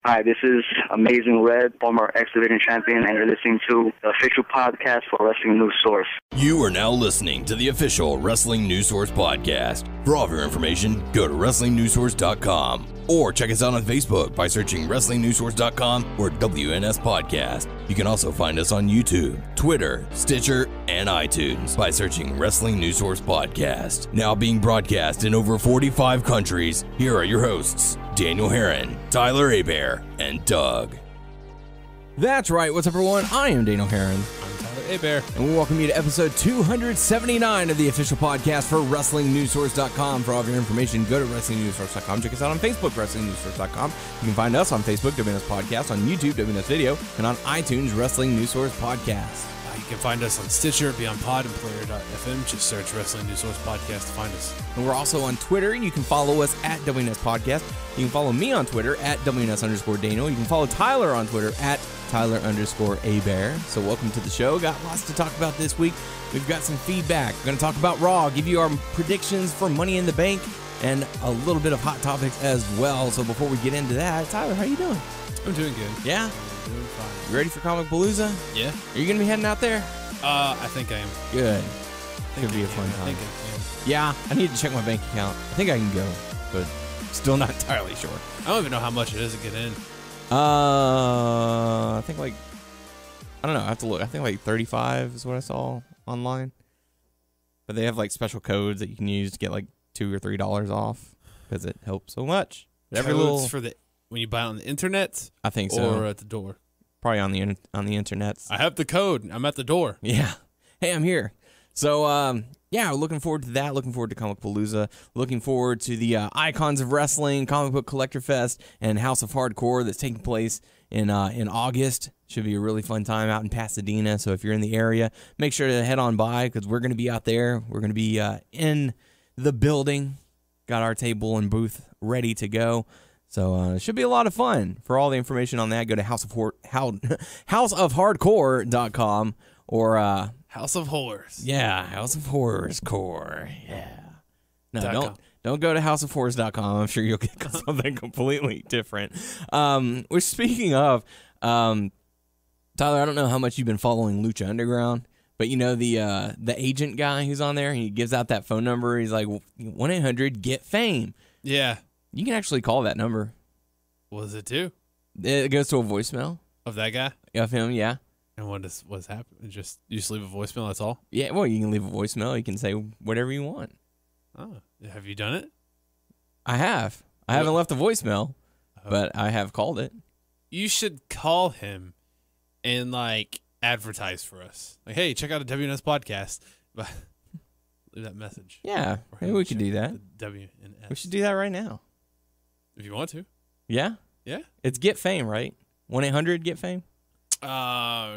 Hi, this is Amazing Red, former X Division champion, and you're listening to the official podcast for Wrestling News Source. You are now listening to the official Wrestling News Source podcast. For all of your information, go to WrestlingNewsSource.com or check us out on Facebook by searching WrestlingNewsSource.com or WNS Podcast. You can also find us on YouTube, Twitter, Stitcher, and iTunes by searching Wrestling News Source Podcast. Now being broadcast in over 45 countries, here are your hosts, Daniel Herron, Tyler Abear, and Doug. That's right. What's up, everyone? I am Daniel Herron. I'm Tyler Abear. And we welcome you to episode 279 of the official podcast for WrestlingNewsSource.com. For all of your information, go to WrestlingNewsSource.com. Check us out on Facebook, WrestlingNewsSource.com. You can find us on Facebook, WNS Podcast, on YouTube, WNS Video, and on iTunes, Wrestling News Source Podcast. You can find us on Stitcher, Beyond Pod, and Player.fm. Just search Wrestling News Source Podcast to find us. And we're also on Twitter. You can follow us at WNS Podcast. You can follow me on Twitter at WNS_Daniel. You can follow Tyler on Twitter at Tyler_Abear. So welcome to the show. Got lots to talk about this week. We've got some feedback. We're going to talk about Raw, give you our predictions for Money in the Bank, and a little bit of hot topics as well. So before we get into that, Tyler, how you doing? I'm doing good. Yeah? I'm doing fine. You ready for Comic Palooza? Yeah. Are you going to be heading out there? I think I am. Good. It'll be a fun time. I think I am. Yeah, I need to check my bank account. I think I can go, but still not entirely sure. I don't even know how much it is to get in. I think I don't know. I have to look. I think like 35 is what I saw online. But they have like special codes that you can use to get like $2 or $3 off because it helps so much. Codes for when you buy it on the internet? I think so. Or at the door? Probably on the internet. I have the code. I'm at the door. Yeah. Hey, I'm here. So, yeah, looking forward to that. Looking forward to Comic Palooza. Looking forward to the Icons of Wrestling, Comic Book Collector Fest, and House of Hardcore that's taking place in August. Should be a really fun time out in Pasadena. So if you're in the area, make sure to head on by because we're going to be out there. We're going to be in the building. Got our table and booth ready to go. So it should be a lot of fun. For all the information on that, go to houseofhardcore.com or House of Horrors. Yeah, House of Horrors Core. Yeah. No, don't go to houseofhorrors.com. I'm sure you'll get something completely different. Which speaking of, Tyler, I don't know how much you've been following Lucha Underground, but you know the agent guy who's on there, he gives out that phone number. He's like 1-800-GET-FAME. Yeah. You can actually call that number. What does it do? It goes to a voicemail. Of that guy? Of him, yeah. And what's happening? You just leave a voicemail, that's all? Yeah, well, you can leave a voicemail. You can say whatever you want. Oh, have you done it? I have. I haven't left a voicemail, but I have called it. You should call him and, like, advertise for us. Like, hey, check out a WNS podcast. Leave that message. Yeah, maybe we could do that. WNS. We should do that right now. If you want to. Yeah? Yeah. It's Get Fame, right? 1-800-GET-FAME?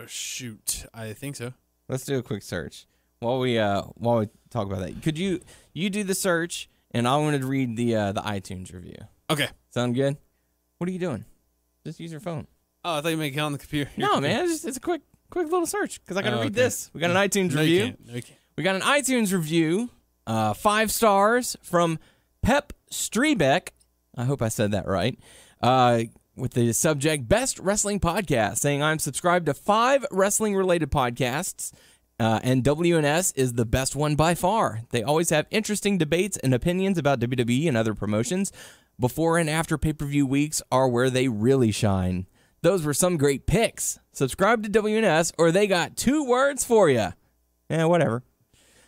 Shoot. I think so. Let's do a quick search. While we talk about that. Could you do the search and I wanted to read the iTunes review. Okay. Sound good? What are you doing? Just use your phone. Oh, I thought you meant get on the computer. No, man, it's a quick little search because I got to read this. We got an iTunes review. You can't. No, you can't. We got an iTunes review, 5 stars from Pep Strebeck. I hope I said that right. With the subject, Best Wrestling Podcast, saying I'm subscribed to 5 wrestling-related podcasts, and WNS is the best one by far. They always have interesting debates and opinions about WWE and other promotions. Before and after pay-per-view weeks are where they really shine. Those were some great picks. Subscribe to WNS or they got 2 words for you. Yeah, whatever.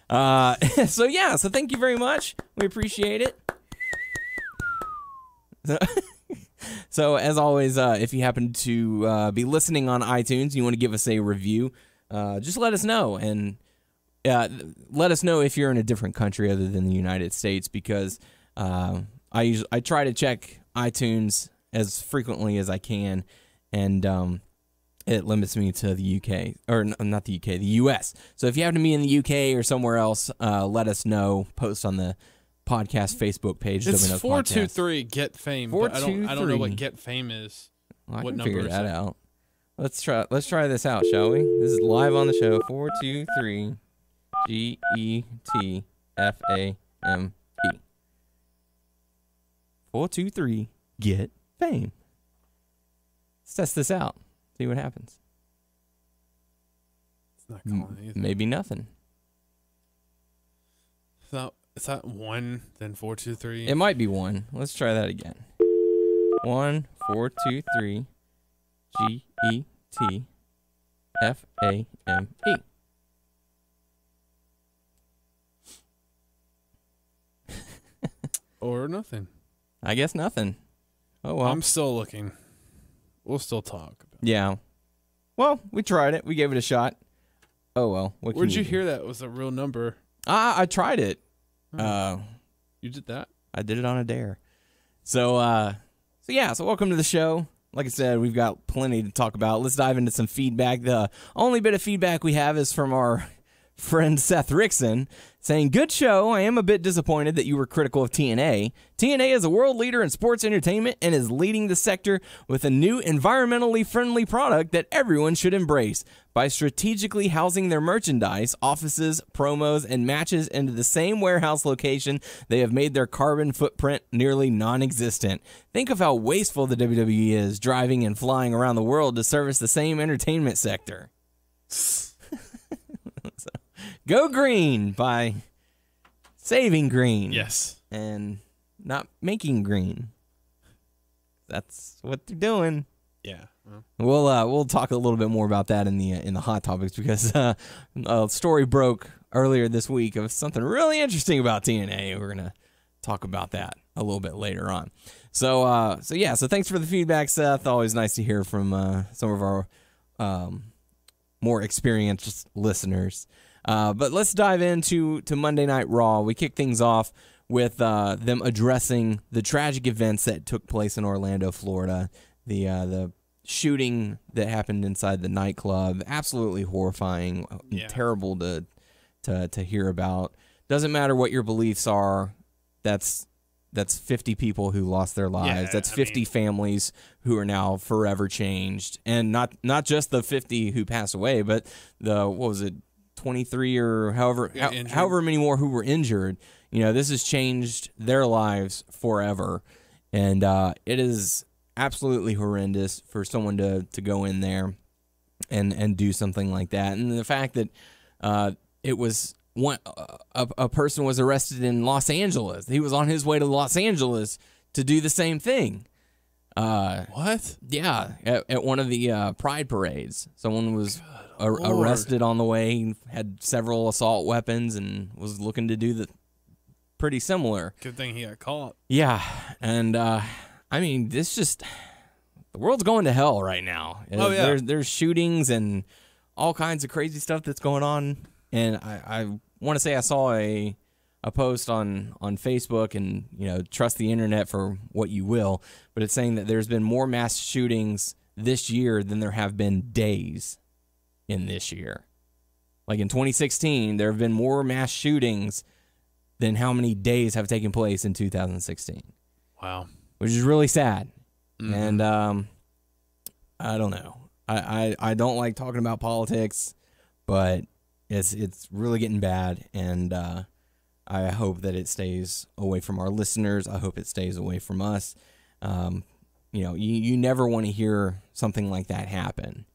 So thank you very much. We appreciate it. So as always, if you happen to be listening on iTunes and you want to give us a review, just let us know. And let us know if you're in a different country other than the United States, because I try to check iTunes as frequently as I can, and it limits me to the UK, or not the UK, the US. So if you happen to be in the UK or somewhere else, let us know. Post on the podcast Facebook page. It's 423 Get Fame. But I don't know what Get Fame is. Well, I what can number figure is that it? out. Let's try this out, shall we? This is live on the show. 423 GETFAME. 423 Get Fame. Let's test this out. See what happens. It's not calling anything. Maybe nothing. It's not 1, then 4, 2, 3. It might be 1. Let's try that again. 1, 4, 2, 3. GETFAME. Or nothing. I guess nothing. Oh well. I'm still looking. We'll still talk. Yeah. Well, we tried it. We gave it a shot. Oh well. What Where'd can you do? hear that was a real number? I tried it. You did that? I did it on a dare. So welcome to the show. Like I said, we've got plenty to talk about. Let's dive into some feedback. The only bit of feedback we have is from our friend Seth Rickson saying, "Good show. I am a bit disappointed that you were critical of TNA. TNA is a world leader in sports entertainment and is leading the sector with a new environmentally friendly product that everyone should embrace. By strategically housing their merchandise, offices, promos, and matches into the same warehouse location, they have made their carbon footprint nearly non-existent. Think of how wasteful the WWE is, driving and flying around the world to service the same entertainment sector." So, go green by saving green. Yes. And not making green. That's what they're doing. Yeah. Well. We'll talk a little bit more about that in the hot topics because a story broke earlier this week of something really interesting about TNA. We're gonna talk about that a little bit later on. So thanks for the feedback, Seth. Always nice to hear from some of our more experienced listeners. But let's dive into Monday Night Raw. We kick things off with them addressing the tragic events that took place in Orlando, Florida. The shooting that happened inside the nightclub, absolutely horrifying, terrible to hear about. Doesn't matter what your beliefs are. That's 50 people who lost their lives. That's 50 families who are now forever changed, and not just the 50 who passed away, but the 23 or however many more who were injured. This has changed their lives forever, and it is absolutely horrendous for someone to go in there and do something like that. And the fact that it was a person was arrested in Los Angeles. He was on his way to Los Angeles to do the same thing. What? Yeah, at one of the Pride parades. Someone was arrested on the way, had several assault weapons, and was looking to do the pretty similar. Good thing he got caught. Yeah, and this just, the world's going to hell right now. Oh, yeah. There's shootings and all kinds of crazy stuff that's going on. And I want to say I saw a post on Facebook, and trust the internet for what you will, but it's saying that there's been more mass shootings this year than there have been days in this year. Like in 2016, there have been more mass shootings than how many days have taken place in 2016. Wow. Which is really sad. Mm-hmm. And I don't know. I don't like talking about politics, but it's really getting bad, and I hope that it stays away from our listeners. I hope it stays away from us. You never want to hear something like that happen,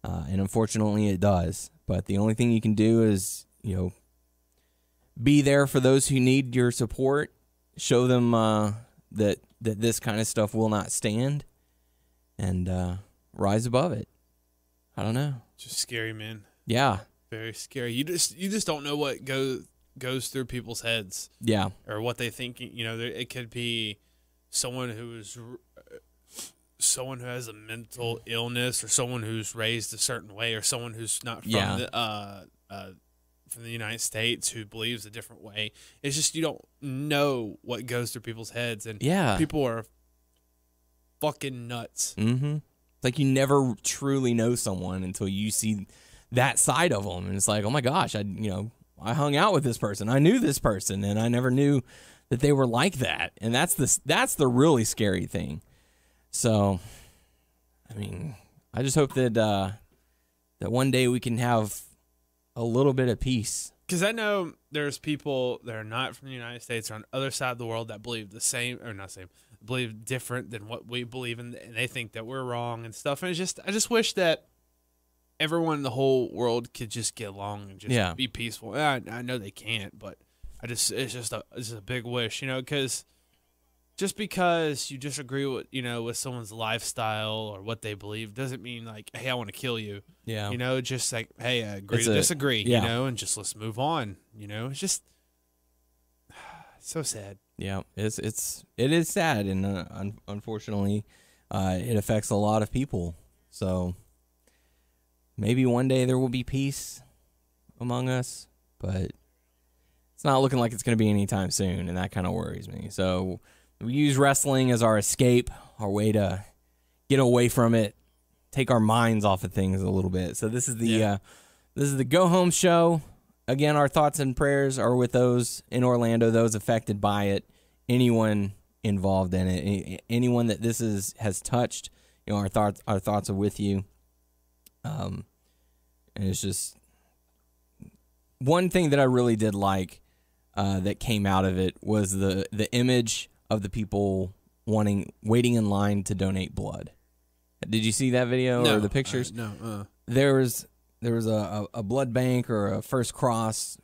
and unfortunately it does. But the only thing you can do is, be there for those who need your support. Show them that this kind of stuff will not stand, and rise above it. I don't know. Just scary, man. Yeah. Very scary. You just don't know what goes through people's heads. Yeah. Or what they think. It could be someone who has a mental illness, or someone who's raised a certain way, or someone who's not from the United States who believes a different way. It's just you don't know what goes through people's heads, and people are fucking nuts. Mm-hmm. It's like you never truly know someone until you see that side of them, and it's like, oh my gosh, I hung out with this person, I knew this person, and I never knew that they were like that. And that's the really scary thing. So, I just hope that that one day we can have a little bit of peace. Because I know there's people that are not from the United States or on the other side of the world that believe the same, or not same, believe different than what we believe in, and they think that we're wrong and stuff. And I just wish that everyone in the whole world could just get along and just be peaceful. And I know they can't, but it's just a big wish, because just because you disagree with, with someone's lifestyle or what they believe doesn't mean like, hey, I want to kill you. Yeah. Just like, hey, I agree to disagree, and just let's move on. It's just so sad. Yeah, it is sad, and unfortunately, it affects a lot of people. So maybe one day there will be peace among us, but it's not looking like it's going to be anytime soon, and that kind of worries me. So we use wrestling as our escape, our way to get away from it, take our minds off of things a little bit. So this is the go home show. Again, our thoughts and prayers are with those in Orlando, those affected by it, anyone involved in it, anyone that this has touched. Our thoughts are with you. And it's just one thing that I really did like that came out of it was the image of the people waiting in line to donate blood. Did you see that video or the pictures? No. There was a blood bank or a First Cross,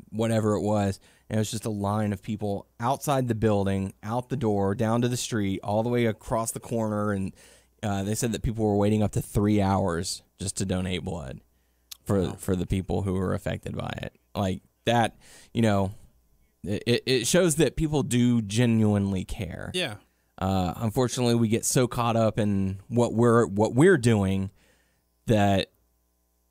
whatever it was, and it was just a line of people outside the building, out the door, down to the street, all the way across the corner, and they said that people were waiting up to 3 hours just to donate blood for the people who were affected by it. Like that, it shows that people do genuinely care. Yeah. Unfortunately, we get so caught up in what we're doing that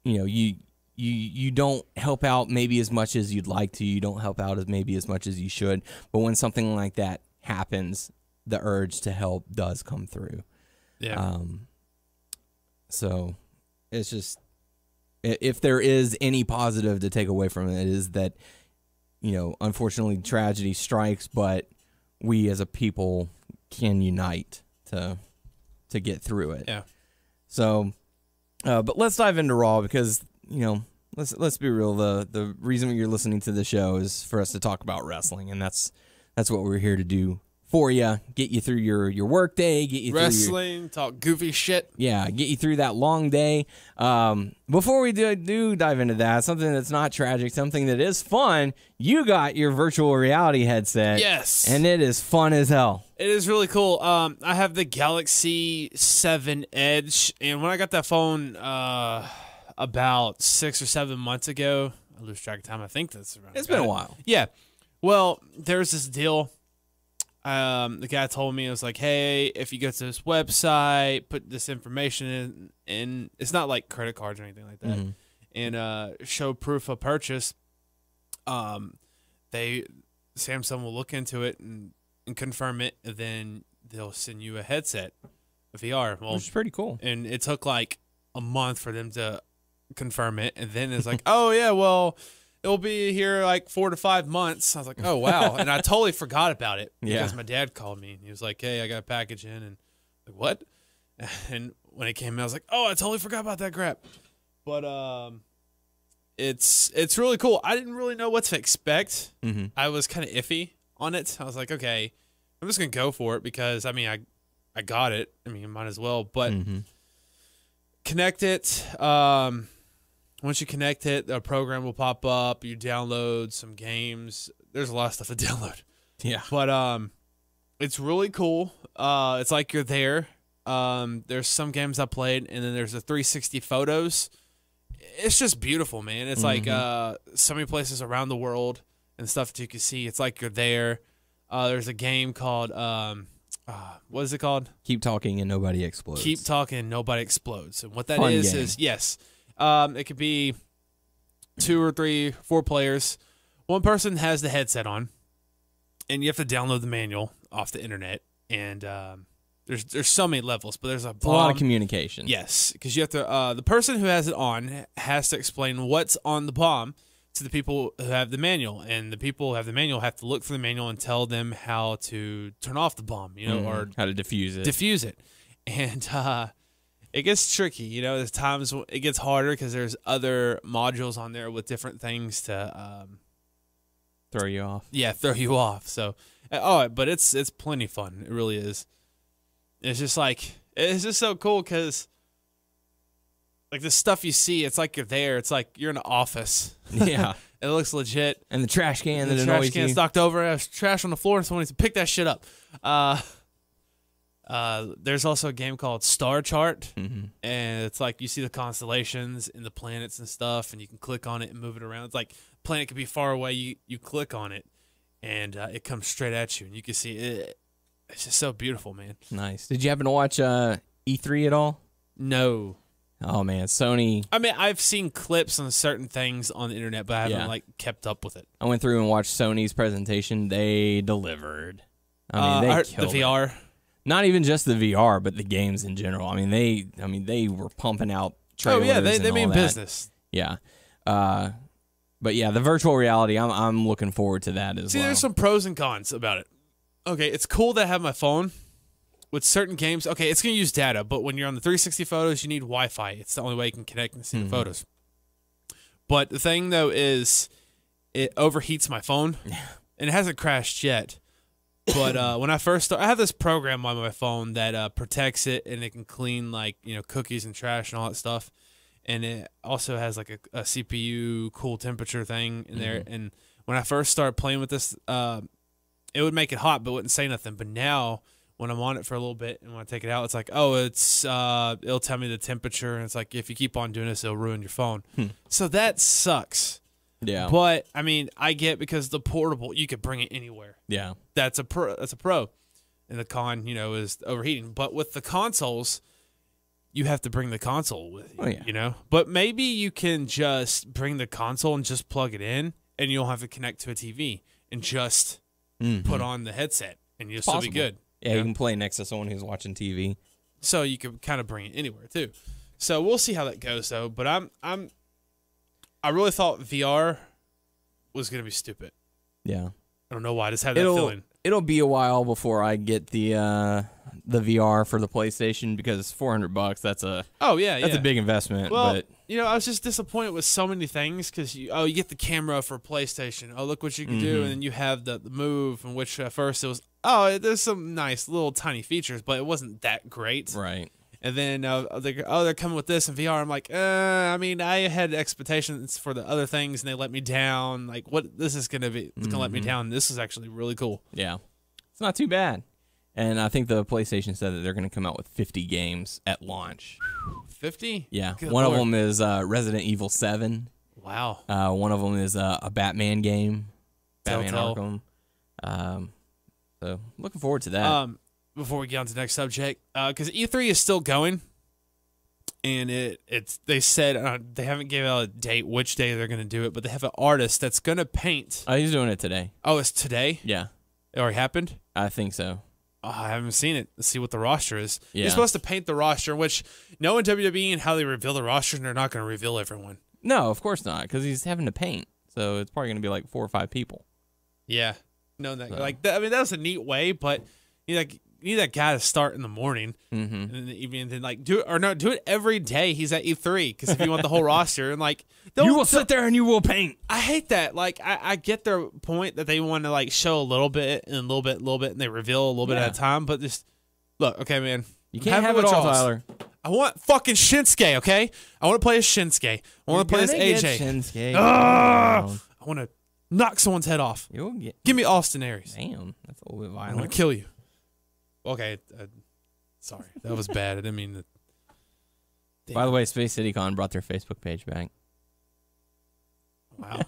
you don't help out maybe as much as you'd like to. You don't help out as much as you should. But when something like that happens, the urge to help does come through. Yeah. So it's just, if there is any positive to take away from it, is that, unfortunately tragedy strikes, but we as a people can unite to get through it. Yeah. So, but let's dive into Raw because, let's be real. The reason you're listening to the show is for us to talk about wrestling, and that's what we're here to do for you. Get you through your work day, get you wrestling, talk goofy shit. Yeah, get you through that long day. Before we do dive into that, something that's not tragic, something that is fun, you got your virtual reality headset. Yes. And it is fun as hell. It is really cool. I have the Galaxy 7 Edge, and when I got that phone about 6 or 7 months ago, I lose track of time. I think that's around. It's been a while. Yeah. Well, there's this deal. The guy told me, it was like, hey, if you go to this website, put this information in, and it's not like credit cards or anything like that, and show proof of purchase, Samsung will look into it and confirm it, and then they'll send you a headset, a VR. Well, which is pretty cool. And it took like a month for them to confirm it, and then it's like, oh yeah, well, it'll be here like 4 to 5 months. I was like, oh, wow. And I totally forgot about it because my dad called me. And he was like, hey, I got a package in. And like, what? And when it came in, I was like, oh, I totally forgot about that crap. But it's really cool. I didn't really know what to expect. I was kind of iffy on it. I was like, okay, I'm just going to go for it because, I I got it. I might as well. But connect it. Once you connect it, the program will pop up. You download some games. There's a lot of stuff to download. Yeah. But it's really cool. It's like you're there. There's some games I played, and then there's the 360 photos. It's just beautiful, man. It's like so many places around the world and stuff that you can see. It's like you're there. There's a game called, what is it called? Keep Talking and Nobody Explodes. Keep Talking and Nobody Explodes. And what that Fun is game. yes. It could be 2 or 3, 4 players. One person has the headset on, and you have to download the manual off the internet. And there's so many levels, but there's a lot of communication. Yes, because you have to. The person who has it on has to explain what's on the bomb to the people who have the manual, and the people who have the manual have to look for the manual and tell them how to turn off the bomb, or how to defuse it. Defuse it, and it gets tricky, There's times it gets harder because there's other modules on there with different things to throw you off. Yeah, throw you off. So Oh, but it's plenty fun. It really is. It's just so cool because like the stuff you see, it's like you're there. It's like you're in an office. Yeah. It looks legit. And the trash can. The trash can's knocked over. There's trash on the floor. Someone needs to pick that shit up. There's also a game called Star Chart, and it's like you see the constellations and the planets and stuff, and you can click on it and move it around. It's like planet could be far away. You click on it, and it comes straight at you, and you can see it. It's just so beautiful, man. Nice. Did you happen to watch E3 at all? No. Oh man, Sony. I mean, I've seen clips on certain things on the internet, but I haven't like kept up with it. I went through and watched Sony's presentation. They delivered. I mean, they killed the VR. Not even just the VR, but the games in general. I mean, they were pumping out trailers. Oh yeah, they mean that. business. Yeah. But yeah, the virtual reality. I'm looking forward to that as well. See, there's some pros and cons about it. Okay, it's cool to have my phone. With certain games, okay, it's going to use data, but when you're on the 360 photos, you need Wi-Fi. It's the only way you can connect and see the photos. But the thing, though, is it overheats my phone, and it hasn't crashed yet. But when I first started, I have this program on my phone that protects it, and it can clean, like, cookies and trash and all that stuff. And it also has, like, a CPU cool temperature thing in there. And when I first started playing with this, it would make it hot, but wouldn't say nothing. But now when I'm on it for a little bit and when I take it out, it's like, oh, it'll tell me the temperature, and it's like if you keep on doing this, it'll ruin your phone. So that sucks. Yeah. But I mean, I get because the portable, you could bring it anywhere. Yeah. That's a pro. And the con, is overheating. But with the consoles, you have to bring the console with you. Oh, yeah. But maybe you can just bring the console and just plug it in, and you don't have to connect to a TV and just put on the headset, and you'll still be good. Yeah, you can play next to someone who's watching TV. So you can kind of bring it anywhere too. So we'll see how that goes though. But I really thought VR was gonna be stupid. Yeah. I don't know why. I just had that feeling. It'll be a while before I get the VR for the PlayStation because it's $400. That's a big investment. Well, but I was just disappointed with so many things because you get the camera for PlayStation. Oh, look what you can do, and then you have the Move, in which at first it was there's some nice little tiny features, but it wasn't that great. Right. And then they're coming with this in VR. I'm like, I mean, I had expectations for the other things, and they let me down. Like, what this is gonna be? It's gonna let me down. This is actually really cool. Yeah, it's not too bad. And I think the PlayStation said that they're going to come out with 50 games at launch. 50? Yeah. Good One Lord. of them is Resident Evil 7. Wow. One of them is a Batman game, Batman Telltale. Arkham. So looking forward to that. Before we get on to the next subject, because E3 is still going, and they said they haven't given out a date which day they're going to do it, but they have an artist that's going to paint. Oh, he's doing it today. Oh, it's today? Yeah. It already happened? I think so. Oh, I haven't seen it. Let's see what the roster is. Yeah. You're supposed to paint the roster, which knowing WWE and how they reveal the roster, they're not going to reveal everyone. No, of course not, because he's having to paint. So it's probably going to be like 4 or 5 people. Yeah. No, that I mean, that was a neat way, but you need that guy to start in the morning and in the evening, and then do it every day. He's at E3 because if you want the whole roster, and you will sit there and you will paint. I hate that. Like I get their point that they want to show a little bit and a little bit, and they reveal a little bit at a time. But just look, okay, man, you can't have it all, Tyler. I want fucking Shinsuke, okay? I want to play as Shinsuke. I want to play as AJ. Shinsuke. I want to knock someone's head off. Give me Austin Aries. Damn, that's a little bit violent. I'm gonna kill you. Okay, sorry, that was bad. I didn't mean to. By the way, Space City Con brought their Facebook page back. Wow.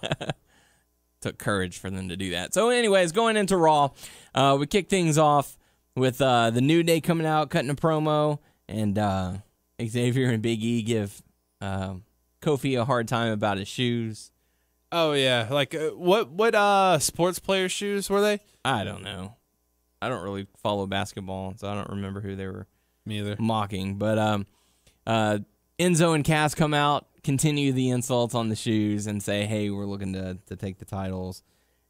Took courage for them to do that. So anyways, going into Raw, we kick things off with the New Day coming out, cutting a promo, and Xavier and Big E give Kofi a hard time about his shoes. Oh, yeah. What sports player shoes were they? I don't know. I don't really follow basketball, so I don't remember who they were mocking. But Enzo and Cass come out, continue the insults on the shoes, and say, hey, we're looking to take the titles.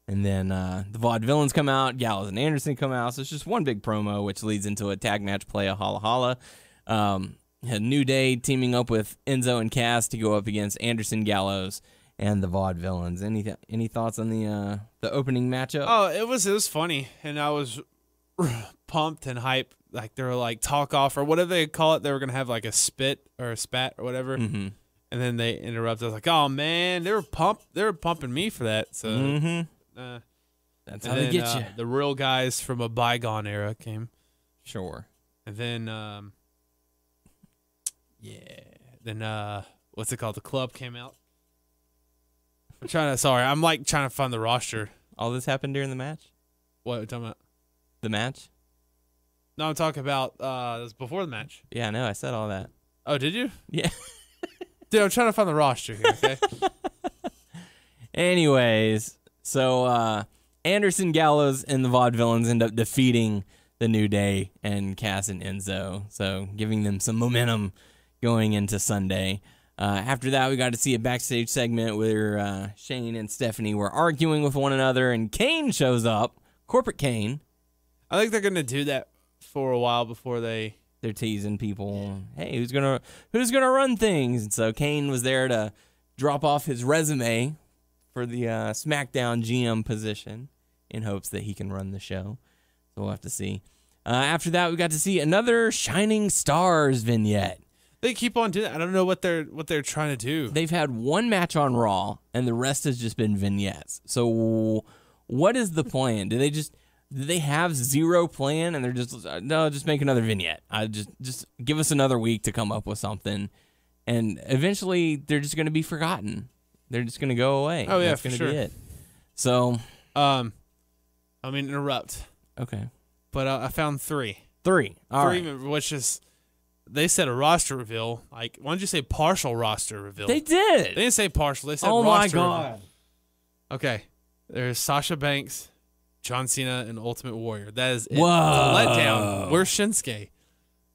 And then the Vaudevillains come out, Gallows and Anderson come out. So it's just one big promo, which leads into a tag match play, a Holla Holla. New Day teaming up with Enzo and Cass to go up against Anderson, Gallows, and the Vaudevillains. Any thoughts on the opening matchup? Oh, it was funny, and I was pumped and hyped. Like they were like talk off or whatever they call it. They were gonna have like a spit or a spat or whatever, and then they interrupted. I was like, oh man, they were pumping me for that. So that's how they get you. The real guys from a bygone era came. Sure. And then what's it called? The club came out. I'm trying to find the roster. All this happened during the match? What are you talking about? The match? No, I'm talking about it was before the match. Yeah, I know. I said all that. Oh, did you? Yeah. Dude, I'm trying to find the roster here, okay? Anyways, so Anderson, Gallows, and the Vaudevillains end up defeating the New Day and Cass and Enzo, so giving them some momentum going into Sunday. After that, we got to see a backstage segment where Shane and Stephanie were arguing with one another, and Kane shows up, Corporate Kane. I think they're going to do that for a while before they're teasing people. Hey, who's gonna run things? And so Kane was there to drop off his resume for the SmackDown GM position in hopes that he can run the show. So we'll have to see. After that, we got to see another Shining Stars vignette. They keep on doing that. I don't know what they're trying to do. They've had one match on Raw, and the rest has just been vignettes. So what is the plan? Do they have zero plan, and they're just make another vignette? Just give us another week to come up with something, and eventually they're just going to be forgotten. They're just going to go away. Oh yeah, that's going to be it. So, interrupt. Okay, but I found three. All right. Which is. They said a roster reveal. Like, why don't you say partial roster reveal? They did. They didn't say partial. They said roster. Oh, my God. Reveal. Okay. There's Sasha Banks, John Cena, and Ultimate Warrior. That is it. Whoa. It's a letdown. Where's Shinsuke?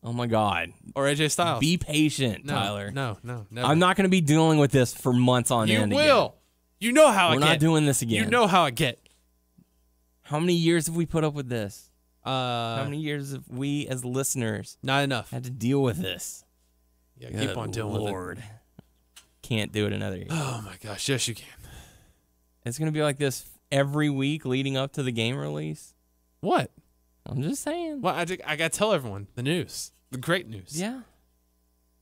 Oh, my God. Or AJ Styles. Be patient, no, Tyler. No, never. I'm not going to be dealing with this for months on end. You will. Again. You know how I get. We're not doing this again. You know how I get. How many years have we put up with this? How many years have we, as listeners, not enough, had to deal with this? Yeah, keep on dealing with it. Can't do it another year. Oh my gosh, yes you can. It's gonna be like this every week leading up to the game release. What? I'm just saying. Well, I gotta tell everyone the news, the great news. Yeah.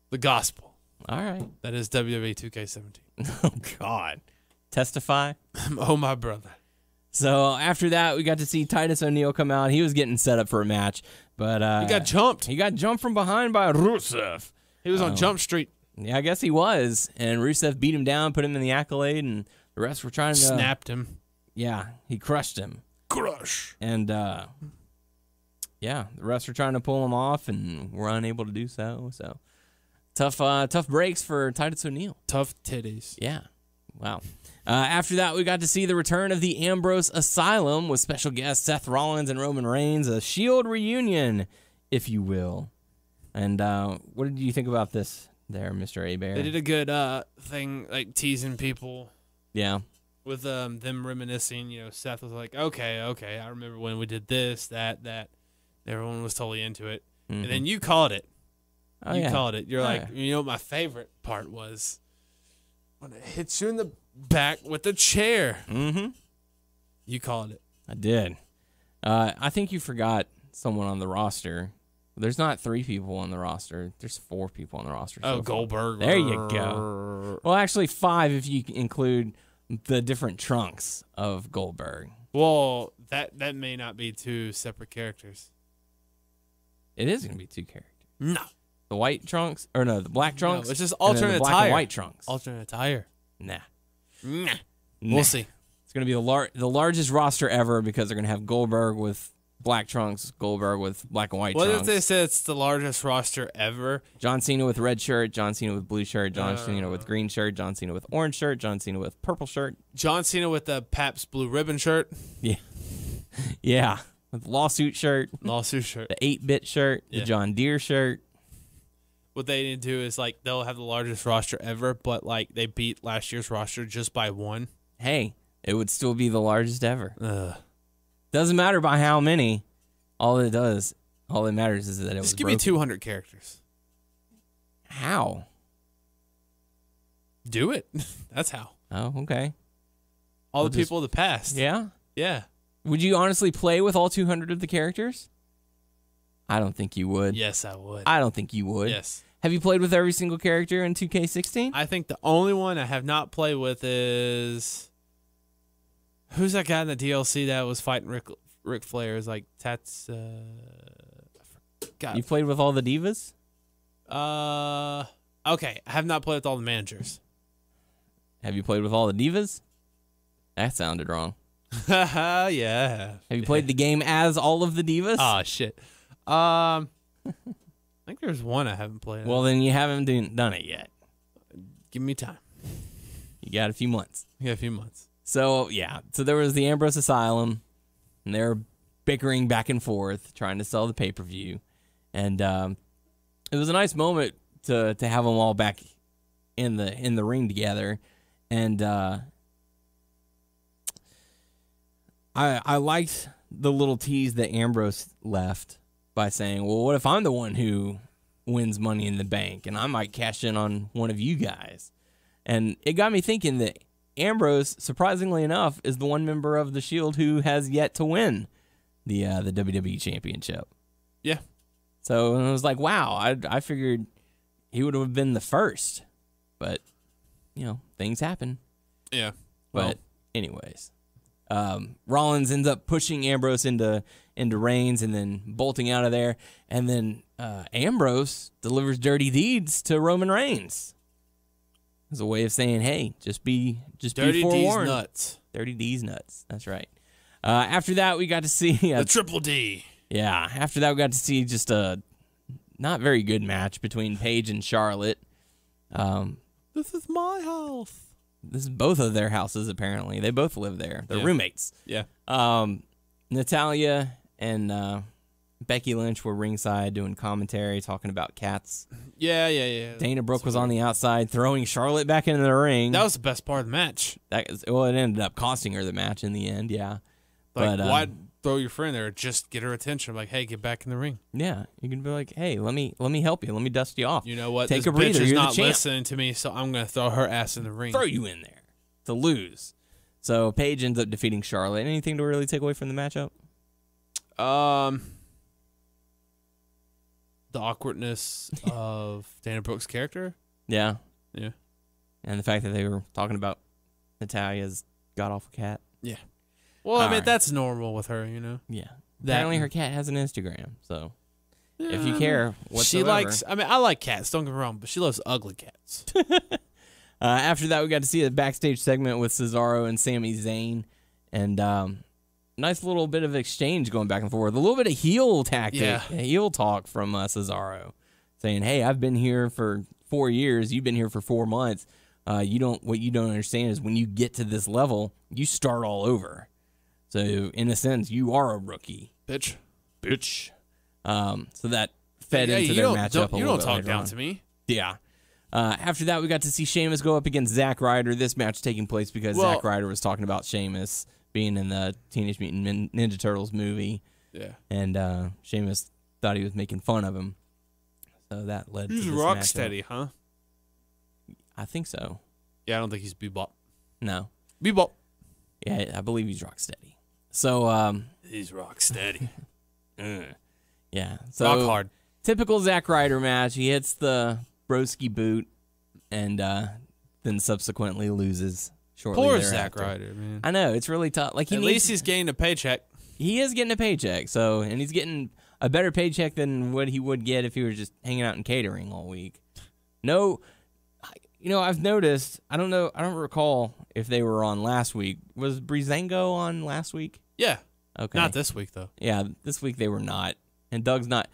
The gospel. All right. That is WWE 2K17. Oh God. Testify. Oh my brother. So after that, we got to see Titus O'Neil come out. He was getting set up for a match, but he got jumped. He got jumped from behind by Rusev. He was on Jump Street. Yeah, I guess he was. And Rusev beat him down, put him in the accolade, and the refs were trying to... Snapped him. Yeah, he crushed him. Crush. And, the refs were trying to pull him off, and were unable to do so. So, tough breaks for Titus O'Neil. Tough titties. Yeah. Wow. After that, we got to see the return of the Ambrose Asylum with special guests Seth Rollins and Roman Reigns, a Shield reunion, if you will. And what did you think about this there, Mr. Abear? They did a good thing, like teasing people. Yeah. With them reminiscing, Seth was like, okay, I remember when we did this, that. Everyone was totally into it. Mm-hmm. And then you called it. Oh, you called it. You're like, what my favorite part was? When it hits you in the back with the chair. Mm-hmm. You called it. I did. I think you forgot someone on the roster. There's not 3 people on the roster. There's 4 people on the roster. Oh, Goldberg. There you go. Well, actually 5 if you include the different trunks of Goldberg. Well, that may not be 2 separate characters. It is going to be 2 characters. No. The white trunks, or no, the black trunks. No, it's just alternate the black attire. And white trunks. Alternate attire. Nah. We'll see. It's going to be the largest roster ever because they're going to have Goldberg with black trunks, Goldberg with black and white trunks. What if they said it's the largest roster ever? John Cena with red shirt, John Cena with blue shirt, John Cena with green shirt, John Cena with orange shirt, John Cena with purple shirt. John Cena with the Pabst Blue Ribbon shirt. Yeah. Yeah. With lawsuit shirt. Lawsuit shirt. The 8-bit shirt. Yeah. The John Deere shirt. What they need to do is, like, they'll have the largest roster ever, but, like, they beat last year's roster just by 1. Hey, it would still be the largest ever. Ugh. Doesn't matter by how many. All that matters is that it was Just give me 200 characters. How? Do it. That's how. Oh, okay. All We'll the people of the past. Yeah? Yeah. Would you honestly play with all 200 of the characters? I don't think you would. Yes, I would. I don't think you would. Yes. Have you played with every single character in 2K16? I think the only one I have not played with is... Who's that guy in the DLC that was fighting Ric Flair? Is like Tats... I forgot. You played with all the divas? Okay. I have not played with all the managers. Have you played with all the divas? That sounded wrong. Yeah. Have you played the game as all of the divas? Oh, shit. I think there's one I haven't played. Well, then you haven't done it yet. Give me time. You got a few months. Yeah, a few months. So, yeah. So there was the Ambrose Asylum, and they're bickering back and forth, trying to sell the pay-per-view. And it was a nice moment to have them all back in the ring together. And I liked the little tease that Ambrose left by saying, well, what if I'm the one who wins Money in the Bank, and I might cash in on one of you guys? And it got me thinking that Ambrose, surprisingly enough, is the one member of the Shield who has yet to win the WWE Championship. Yeah. So I was like, wow, I figured he would have been the first. But, things happen. Yeah. But anyways, Rollins ends up pushing Ambrose into Reigns and then bolting out of there. And then Ambrose delivers dirty deeds to Roman Reigns. As a way of saying, hey, just be Dirty forewarned. D's nuts. Dirty D's nuts. That's right. After that, we got to see the Triple D. Yeah. After that, we got to see just a not very good match between Paige and Charlotte. This is my house. This is both of their houses, apparently. They both live there. They're roommates. Yeah. Natalya and Becky Lynch were ringside doing commentary, talking about cats. Yeah. Dana Brooke was on the outside, throwing Charlotte back into the ring. That was the best part of the match. It ended up costing her the match in the end, yeah. Like, But why throw your friend there? Just get her attention. Like, hey, get back in the ring. Yeah, you can be like, hey, let me help you. Let me dust you off. You know what? Take this a breather. bitch is You're not the champ. listening to me, so I'm going to throw her ass in the ring. Throw you in there to lose. So Paige ends up defeating Charlotte. Anything to really take away from the matchup? The awkwardness of Dana Brooke's character. Yeah. Yeah. And the fact that they were talking about Natalya's god-awful cat. Yeah. Well, I mean, that's normal with her, Yeah. Apparently her cat has an Instagram, so if you care whatsoever. She likes, I like cats, don't get me wrong, but she loves ugly cats. After that, we got to see a backstage segment with Cesaro and Sami Zayn, and nice little bit of exchange going back and forth. A little bit of heel tactic, heel talk from Cesaro, saying, hey, I've been here for 4 years, you've been here for 4 months. What you don't understand is when you get to this level, you start all over. So, in a sense, you are a rookie. Bitch. So that fed into their matchup a little bit. You don't talk later down on. to me. Yeah. After that, we got to see Sheamus go up against Zack Ryder. This match taking place because Zack Ryder was talking about Sheamus being in the Teenage Mutant Ninja Turtles movie. Yeah. And Sheamus thought he was making fun of him. So that led to this rock matchup. steady, huh? I think so. Yeah, I don't think he's bebop. No. Bebop. Yeah, I believe he's rock steady. So, he's rock steady. Yeah. So rock hard. Typical Zack Ryder match. He hits the broski boot and then subsequently loses shortly Poor thereafter. Zack Ryder, man. I know, it's really tough. Like At least he's getting a paycheck. He is getting a paycheck, and he's getting a better paycheck than what he would get if he was just hanging out in catering all week. No, I've noticed, I don't recall if they were on last week. Was Breezango on last week? Yeah. Okay. Not this week though. Yeah, this week they were not. And Doug's not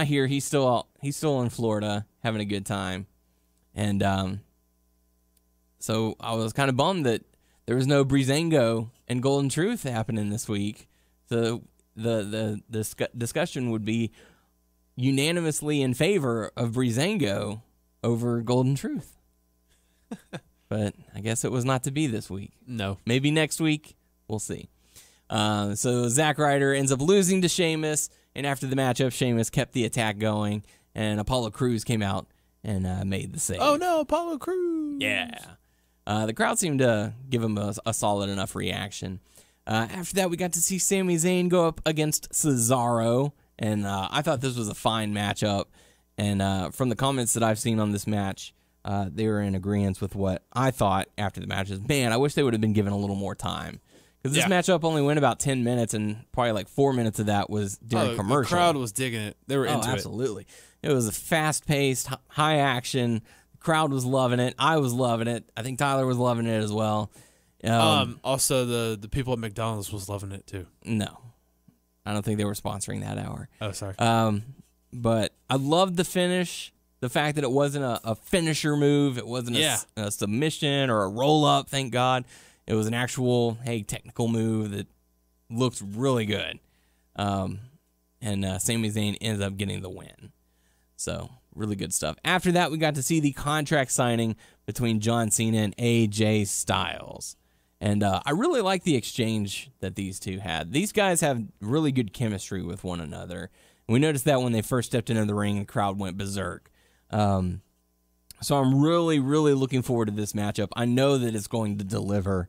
here. He's still in Florida having a good time. And so I was kind of bummed that there was no Breezango and Golden Truth happening this week. So the discussion would be unanimously in favor of Breezango over Golden Truth. But I guess it was not to be this week. No. Maybe next week. We'll see. So Zack Ryder ends up losing to Sheamus, and after the matchup, Sheamus kept the attack going, and Apollo Crews came out and made the save. Oh no, Apollo Crews! Yeah. The crowd seemed to give him a solid enough reaction. After that, we got to see Sami Zayn go up against Cesaro, and I thought this was a fine matchup. And from the comments that I've seen on this match, they were in agreement with what I thought after the match. Man, I wish they would have been given a little more time. Because this matchup only went about 10 minutes, and probably like 4 minutes of that was during commercial. The crowd was digging it. They were into it. Absolutely. It was a fast-paced, high action. The crowd was loving it. I was loving it. I think Tyler was loving it as well. Also, the people at McDonald's was loving it too. No, I don't think they were sponsoring that hour. Oh, sorry. But I loved the finish. The fact that it wasn't a finisher move. It wasn't a submission or a roll-up, thank God. It was an actual, technical move that looks really good. And Sami Zayn ends up getting the win. So, really good stuff. After that, we got to see the contract signing between John Cena and AJ Styles. And I really like the exchange that these two had. These guys have really good chemistry with one another. We noticed that when they first stepped into the ring, the crowd went berserk. So I'm really, really looking forward to this matchup. I know that it's going to deliver,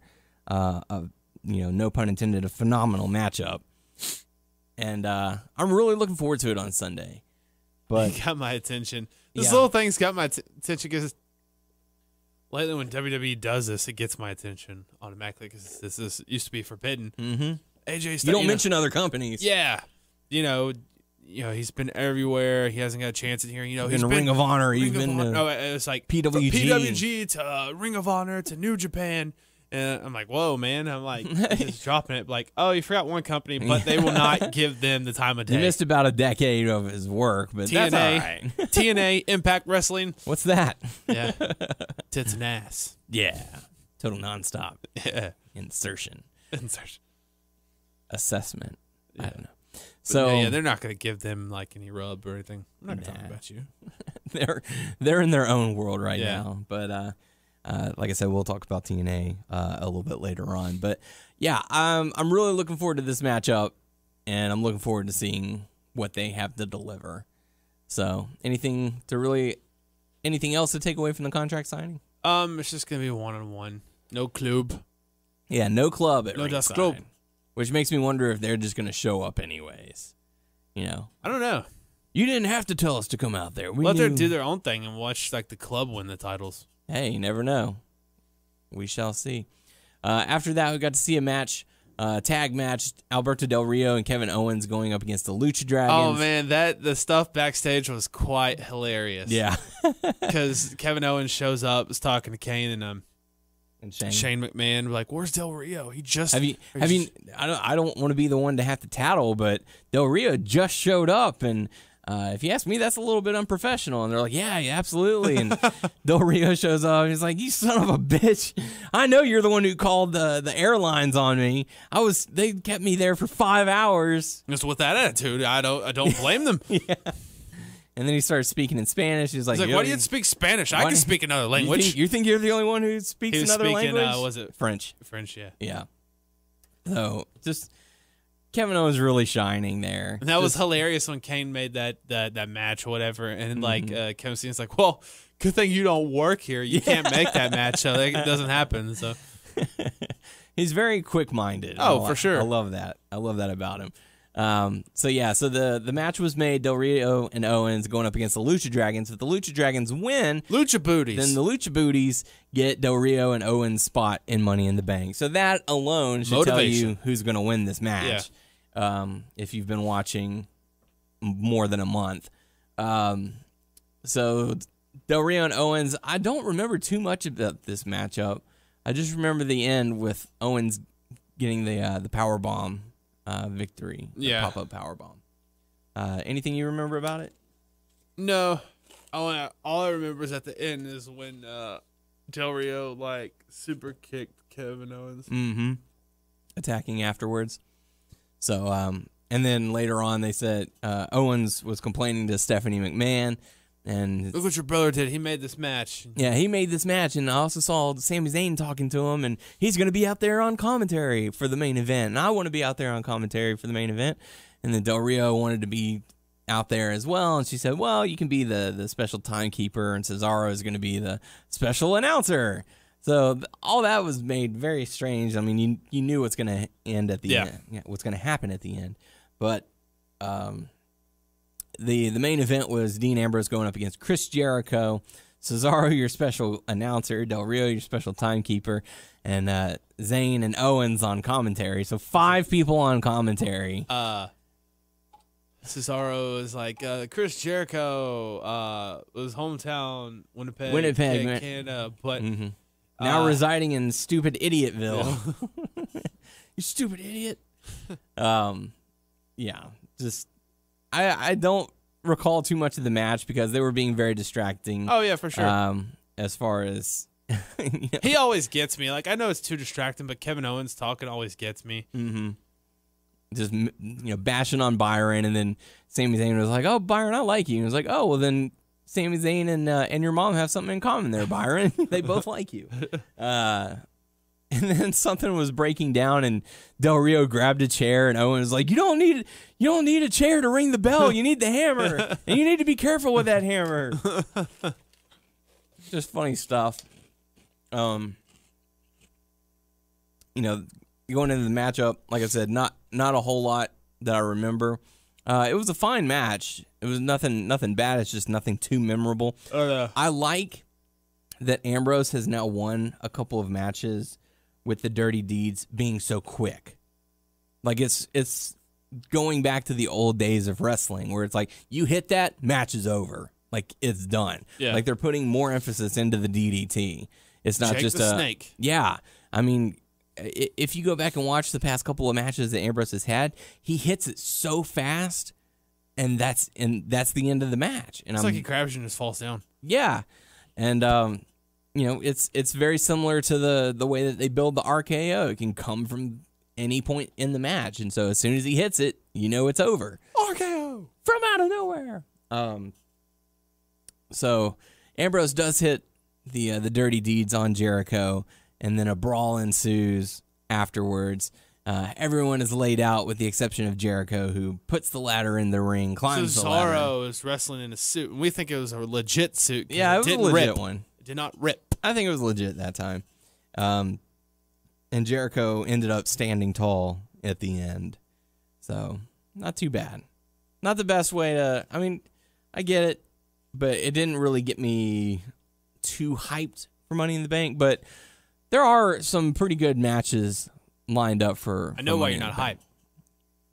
no pun intended, a phenomenal matchup. And I'm really looking forward to it on Sunday. But it got my attention. This little thing's got my attention because lately when WWE does this, it gets my attention automatically because this used to be forbidden. Mm-hmm. AJ Styles, you don't mention other companies. Yeah. He's been everywhere. He hasn't got a chance in here. He's been Ring of Honor. He's been no, it's like PWG. PWG to Ring of Honor to New Japan. And I'm like, whoa, man. I'm like, just dropping it. Like, oh, you forgot one company, but they will not give them the time of day. You missed about a decade of his work, but that's all right. TNA, Impact Wrestling. What's that? Yeah. Tits and ass. Yeah. Total nonstop. Yeah. Insertion. Assessment. Yeah. I don't know. So they're not going to give them like any rub or anything. I'm not going to talk about you. they're in their own world right now. But like I said, we'll talk about TNA a little bit later on. But yeah, I'm really looking forward to this matchup, and I'm looking forward to seeing what they have to deliver. So anything else to take away from the contract signing? It's just going to be one-on-one. No club. Yeah, no club at ringside. Club. Which makes me wonder if they're just going to show up anyways. I don't know. You didn't have to tell us to come out there. Let them do their own thing and watch like the club win the titles. Hey, you never know. We shall see. After that, we got to see a match, tag match. Alberto Del Rio and Kevin Owens going up against the Lucha Dragons. Oh man, the stuff backstage was quite hilarious. Yeah, because Kevin Owens shows up, is talking to Kane and Shane McMahon, like, where's Del Rio? He just I don't want to be the one to have to tattle, but Del Rio just showed up, and if you ask me, that's a little bit unprofessional. And they're like, yeah, absolutely. And Del Rio shows up, and he's like, you son of a bitch! I know you're the one who called the airlines on me. They kept me there for 5 hours. Just with that attitude, I don't blame them. Yeah. And then he started speaking in Spanish. He's like, why do you speak Spanish? I can speak another language. You think you're the only one who speaks another language? Was it French? French, yeah. Yeah. So, just Kevin Owens really shining there. And that was hilarious when Kane made that match or whatever. And, Kevin Stevens like, well, good thing you don't work here. You can't make that match, so it doesn't happen. So he's very quick-minded. Oh, for sure. I love that. I love that about him. So the match was made, Del Rio and Owens going up against the Lucha Dragons. If the Lucha Dragons win, Lucha Booties, then the Lucha Booties get Del Rio and Owens' spot in Money in the Bank. So that alone should tell you who's going to win this match. Yeah. If you've been watching more than a month. So Del Rio and Owens, I don't remember too much about this matchup. I just remember the end with Owens getting the power bomb. Victory. Yeah. Pop-up powerbomb. Anything you remember about it? No. All I remember is at the end is when Del Rio super kicked Kevin Owens. Mm-hmm. Attacking afterwards. So and then later on they said Owens was complaining to Stephanie McMahon and look what your brother did. He made this match. Yeah, he made this match, and I also saw Sami Zayn talking to him, and he's going to be out there on commentary for the main event, and I want to be out there on commentary for the main event. And then Del Rio wanted to be out there as well, and she said, well, you can be the special timekeeper, and Cesaro is going to be the special announcer. So all that was made very strange. I mean, you knew what's going to end at the end. Yeah, what's going to happen at the end. But the main event was Dean Ambrose going up against Chris Jericho, Cesaro, your special announcer, Del Rio, your special timekeeper, and Zayn and Owens on commentary. So 5 people on commentary. Cesaro is like, Chris Jericho was hometown, Winnipeg, Canada, but now residing in stupid Idiotville. You stupid idiot. Yeah, just I don't recall too much of the match because they were being very distracting. Oh yeah, for sure. As far as he always gets me. Like, I know it's too distracting, but Kevin Owens talking always gets me. Mm-hmm. Just bashing on Byron, and then Sami Zayn was like, "Oh, Byron, I like you." And he was like, "Oh, well then, Sami Zayn and your mom have something in common there, Byron. They both like you." And then something was breaking down, and Del Rio grabbed a chair, and Owen was like, "You don't need a chair to ring the bell. You need the hammer, and you need to be careful with that hammer." Just funny stuff. Going into the matchup, like I said, not a whole lot that I remember. It was a fine match. It was nothing bad. It's just nothing too memorable. I like that Ambrose has now won a couple of matches with the Dirty Deeds being so quick. Like, it's going back to the old days of wrestling where it's like, you hit that, match is over. Like, it's done. Yeah. Like, they're putting more emphasis into the DDT. It's not Jake just the a snake. Yeah. I mean, if you go back and watch the past couple of matches that Ambrose has had, he hits it so fast, and that's the end of the match. And it's like he grabs you and just falls down. Yeah, and it's very similar to the way that they build the RKO. It can come from any point in the match, and so as soon as he hits it, it's over. RKO from out of nowhere. So Ambrose does hit the Dirty Deeds on Jericho, and then a brawl ensues afterwards. Everyone is laid out with the exception of Jericho, who puts the ladder in the ring, climbs the ladder. Cesaro is wrestling in a suit, and we think it was a legit suit. Yeah, it was a legit one. It did not rip. I think it was legit that time. And Jericho ended up standing tall at the end. So, not too bad. Not the best way to... I mean, I get it, but it didn't really get me too hyped for Money in the Bank, but there are some pretty good matches lined up for... I know why you're not hyped.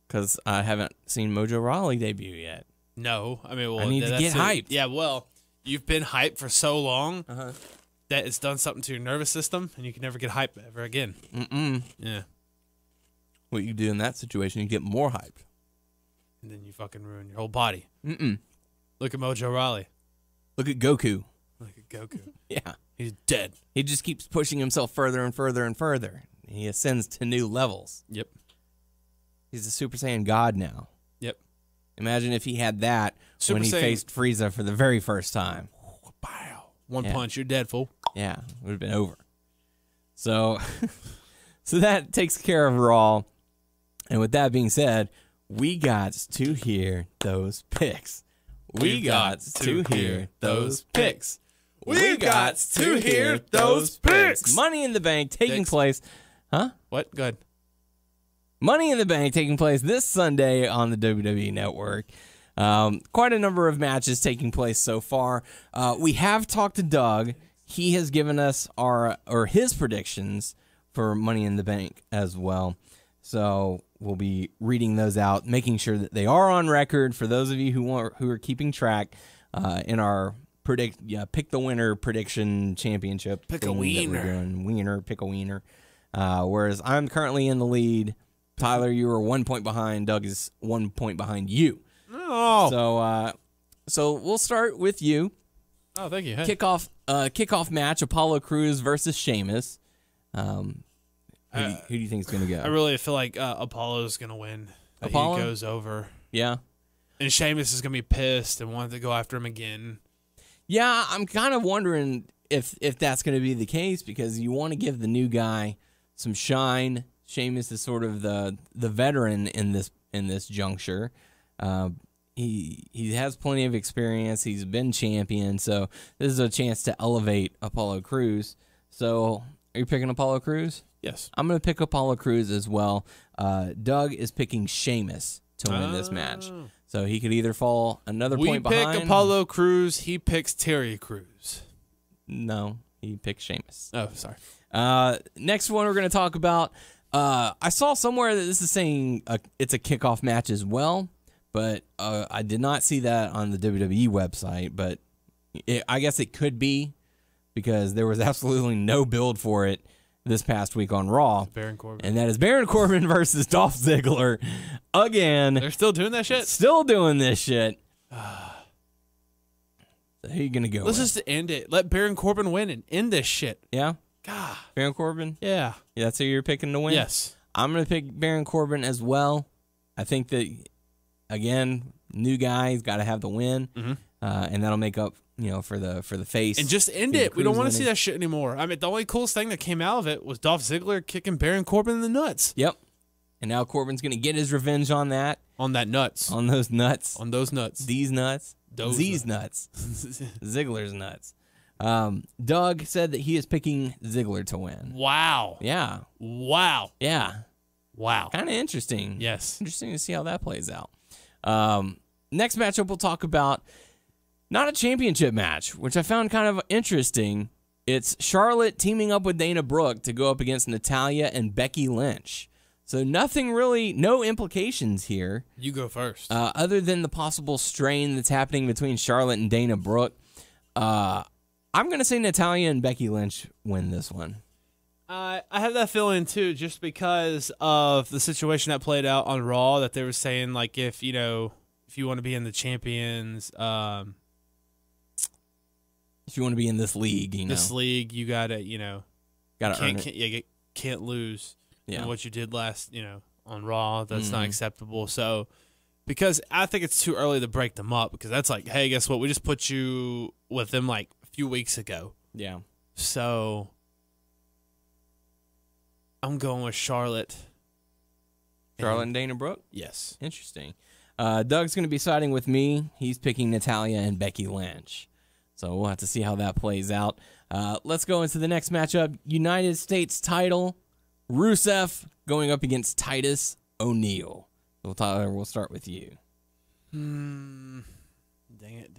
Because I haven't seen Mojo Rawley debut yet. No. I mean, well, I need to get hyped. Yeah, well, you've been hyped for so long that it's done something to your nervous system, and you can never get hyped ever again. Yeah. What you do in that situation, you get more hyped. And then you fucking ruin your whole body. Look at Mojo Rawley. Look at Goku. Look at Goku. Yeah. He's dead. He just keeps pushing himself further and further and further. He ascends to new levels. Yep. He's a Super Saiyan God now. Yep. Imagine if he had that Super when he Saiyan. faced Frieza for the very first time. Pow. One punch, you're dead, fool. Yeah, it would have been over. So, so that takes care of Raw. And with that being said, we got to hear those picks. We got to hear those picks. We got to hear those picks. Money in the Bank taking place. Huh? What? Go ahead. Money in the Bank taking place this Sunday on the WWE Network. Quite a number of matches taking place so far. We have talked to Doug. He has given us his predictions for Money in the Bank as well. So we'll be reading those out, making sure that they are on record for those of you who are keeping track in our pick the winner prediction championship. Pick a wiener. Pick a wiener. Whereas I'm currently in the lead. Tyler, you are 1 point behind. Doug is 1 point behind you. Oh. So we'll start with you. Oh, thank you. Hey. Kickoff match: Apollo Crews versus Sheamus. Who do you think is going to go? I really feel like Apollo's going to win. Apollo? He goes over. Yeah. And Sheamus is going to be pissed and want to go after him again. Yeah, I'm kind of wondering if that's going to be the case because you want to give the new guy some shine. Sheamus is sort of the veteran in this juncture. He has plenty of experience. He's been champion, so this is a chance to elevate Apollo Crews. So, are you picking Apollo Crews? Yes. I'm going to pick Apollo Crews as well. Doug is picking Sheamus to win this match. So he could either fall another point behind. We pick Apollo Crews. He picks Terry Crews. No, he picked Sheamus. Oh, sorry. Next one we're going to talk about. I saw somewhere that this is saying it's a kickoff match as well, but I did not see that on the WWE website. But I guess it could be because there was absolutely no build for it this past week on Raw. Baron Corbin. And that is Baron Corbin versus Dolph Ziggler again. They're still doing that shit? Still doing this shit. So who are you going to go Let's with? just end it. Let Baron Corbin win and end this shit. Yeah? God. Baron Corbin? Yeah. That's who you're picking to win? Yes. I'm going to pick Baron Corbin as well. I think that, again, new guy, he's got to have the win. And that'll make up, for the face. And just end it. We don't want to see that shit anymore. I mean, the only coolest thing that came out of it was Dolph Ziggler kicking Baron Corbin in the nuts. Yep. And now Corbin's going to get his revenge on that. On that nuts. On those nuts. On those nuts. These nuts. These nuts. Ziggler's nuts. Doug said that he is picking Ziggler to win. Wow. Yeah. Wow. Yeah. Wow. Kind of interesting. Yes. Interesting to see how that plays out. Next matchup we'll talk about, not a championship match, which I found kind of interesting. It's Charlotte teaming up with Dana Brooke to go up against Natalya and Becky Lynch. So nothing really, no implications here. You go first. Other than the possible strain that's happening between Charlotte and Dana Brooke. I'm going to say Natalya and Becky Lynch win this one. I have that feeling too, just because of the situation that played out on Raw, that they were saying, like, if you want to be in the champions, if you want to be in this league, this league, you gotta, earn it. Can't lose. Yeah. And what you did last, on Raw, that's not acceptable. So, because I think it's too early to break them up, because that's like, hey, guess what? We just put you with them like a few weeks ago. Yeah. So, I'm going with Charlotte. Charlotte and Dana Brooke? Yes. Interesting. Doug's going to be siding with me. He's picking Natalya and Becky Lynch. So we'll have to see how that plays out. Let's go into the next matchup. United States title. Rusev going up against Titus O'Neil. So Tyler, we'll start with you. Dang it.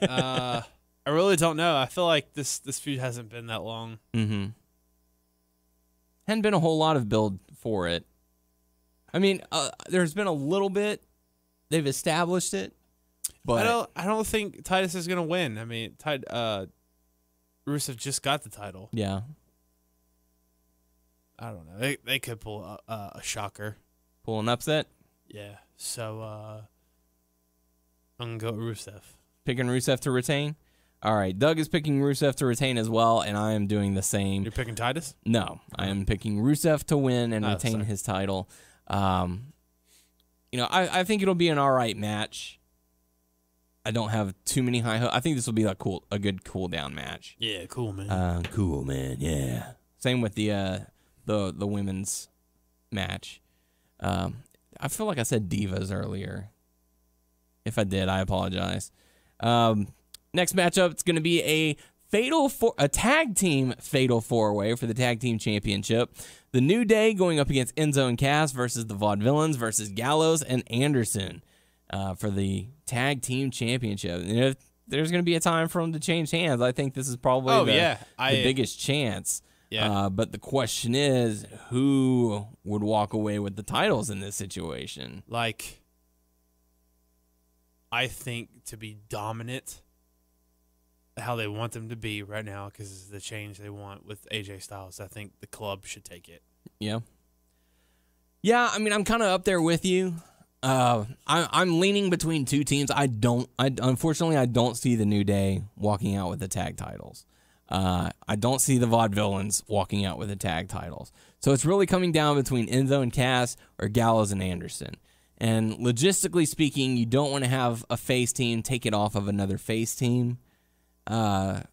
I really don't know. I feel like this feud hasn't been that long. Mm-hmm. Hadn't been a whole lot of build for it. I mean, there's been a little bit. They've established it, but I don't think Titus is gonna win. I mean, Rusev just got the title. Yeah. I don't know. They could pull a shocker. Pull an upset? Yeah. So I'm gonna go Rusev. Picking Rusev to retain? All right. Doug is picking Rusev to retain as well, and I am doing the same. You're picking Titus? No. I am picking Rusev to win and retain his title. I think it'll be an all right match. I don't have too many high hopes. I think this will be a good cool down match. Yeah, cool, man. Cool, man. Yeah. Same with the women's match. I feel like I said divas earlier. If I did, I apologize. Next matchup, it's going to be a tag team fatal four-way for the tag team championship. The New Day going up against Enzo and Cass versus the Vaudevillains versus Gallows and Anderson for the tag team championship. And if there's going to be a time for them to change hands, I think this is probably the biggest chance. Yeah. But the question is, who would walk away with the titles in this situation? Like, I think to be dominant, how they want them to be right now, because it's the change they want with AJ Styles. I think the club should take it. Yeah. Yeah, I mean, I'm kind of up there with you. I'm leaning between two teams. Unfortunately, I don't see the New Day walking out with the tag titles. I don't see the Vaudevillains walking out with the tag titles. So it's really coming down between Enzo and Cass or Gallows and Anderson. And logistically speaking, you don't want to have a face team take it off of another face team. Like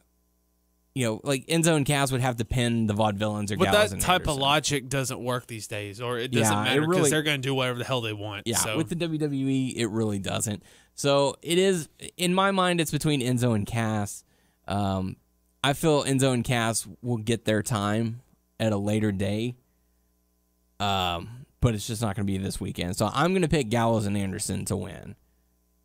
Enzo and Cass would have to pin the Vaudevillains or Gallows and Anderson. But that type of logic doesn't work these days, or it doesn't matter because they're going to do whatever the hell they want. Yeah, so. With the WWE, it really doesn't. So it is, in my mind, it's between Enzo and Cass. I feel Enzo and Cass will get their time at a later day. But it's just not going to be this weekend. So I'm going to pick Gallows and Anderson to win.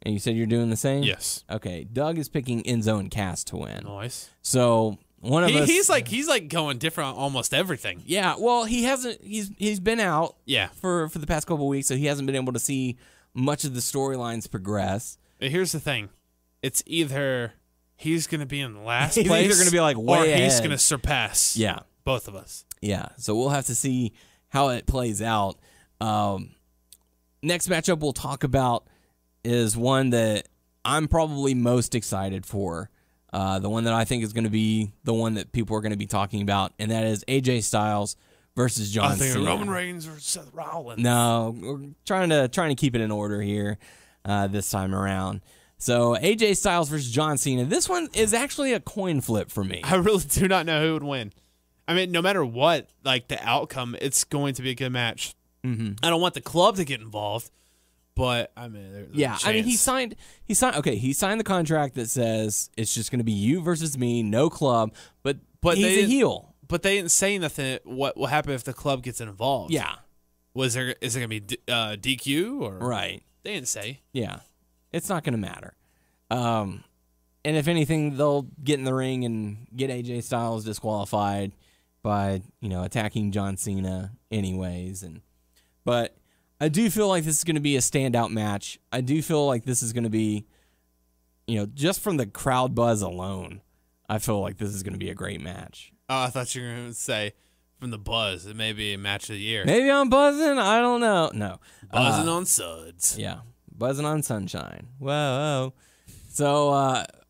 And you said you're doing the same? Yes. Okay. Doug is picking Enzo and Cass to win. Nice. So one of us. He's like going different on almost everything. Yeah. Well, he hasn't. He's been out. Yeah. For the past couple of weeks, so he hasn't been able to see much of the storylines progress. But here's the thing: it's either he's going to be in last He's place, either gonna be like way or he's ahead. going to surpass. Yeah. Both of us. Yeah. So we'll have to see how it plays out. Next matchup we'll talk about is one that I'm probably most excited for. The one that I think is going to be the one that people are going to be talking about, and that is AJ Styles versus John Cena. Roman Reigns or Seth Rollins. No, we're trying to keep it in order here this time around. So AJ Styles versus John Cena. This one is actually a coin flip for me. I really do not know who would win. I mean, no matter what, like the outcome, it's going to be a good match. Mm-hmm. I don't want the club to get involved, but I mean, there's a chance. I mean, he signed the contract that says it's just going to be you versus me, no club, but he's a heel. But they didn't say nothing. What will happen if the club gets involved? Yeah. Is it going to be DQ or Right? They didn't say. Yeah, it's not going to matter. And if anything, they'll get in the ring and get AJ Styles disqualified by attacking John Cena anyways. But I do feel like this is going to be a standout match. I do feel like this is going to be, just from the crowd buzz alone, I feel like this is going to be a great match. Oh, I thought you were going to say from the buzz, it may be a match of the year. Maybe I'm buzzing. I don't know. No. Buzzing on suds. Yeah. Buzzing on sunshine. Whoa. So,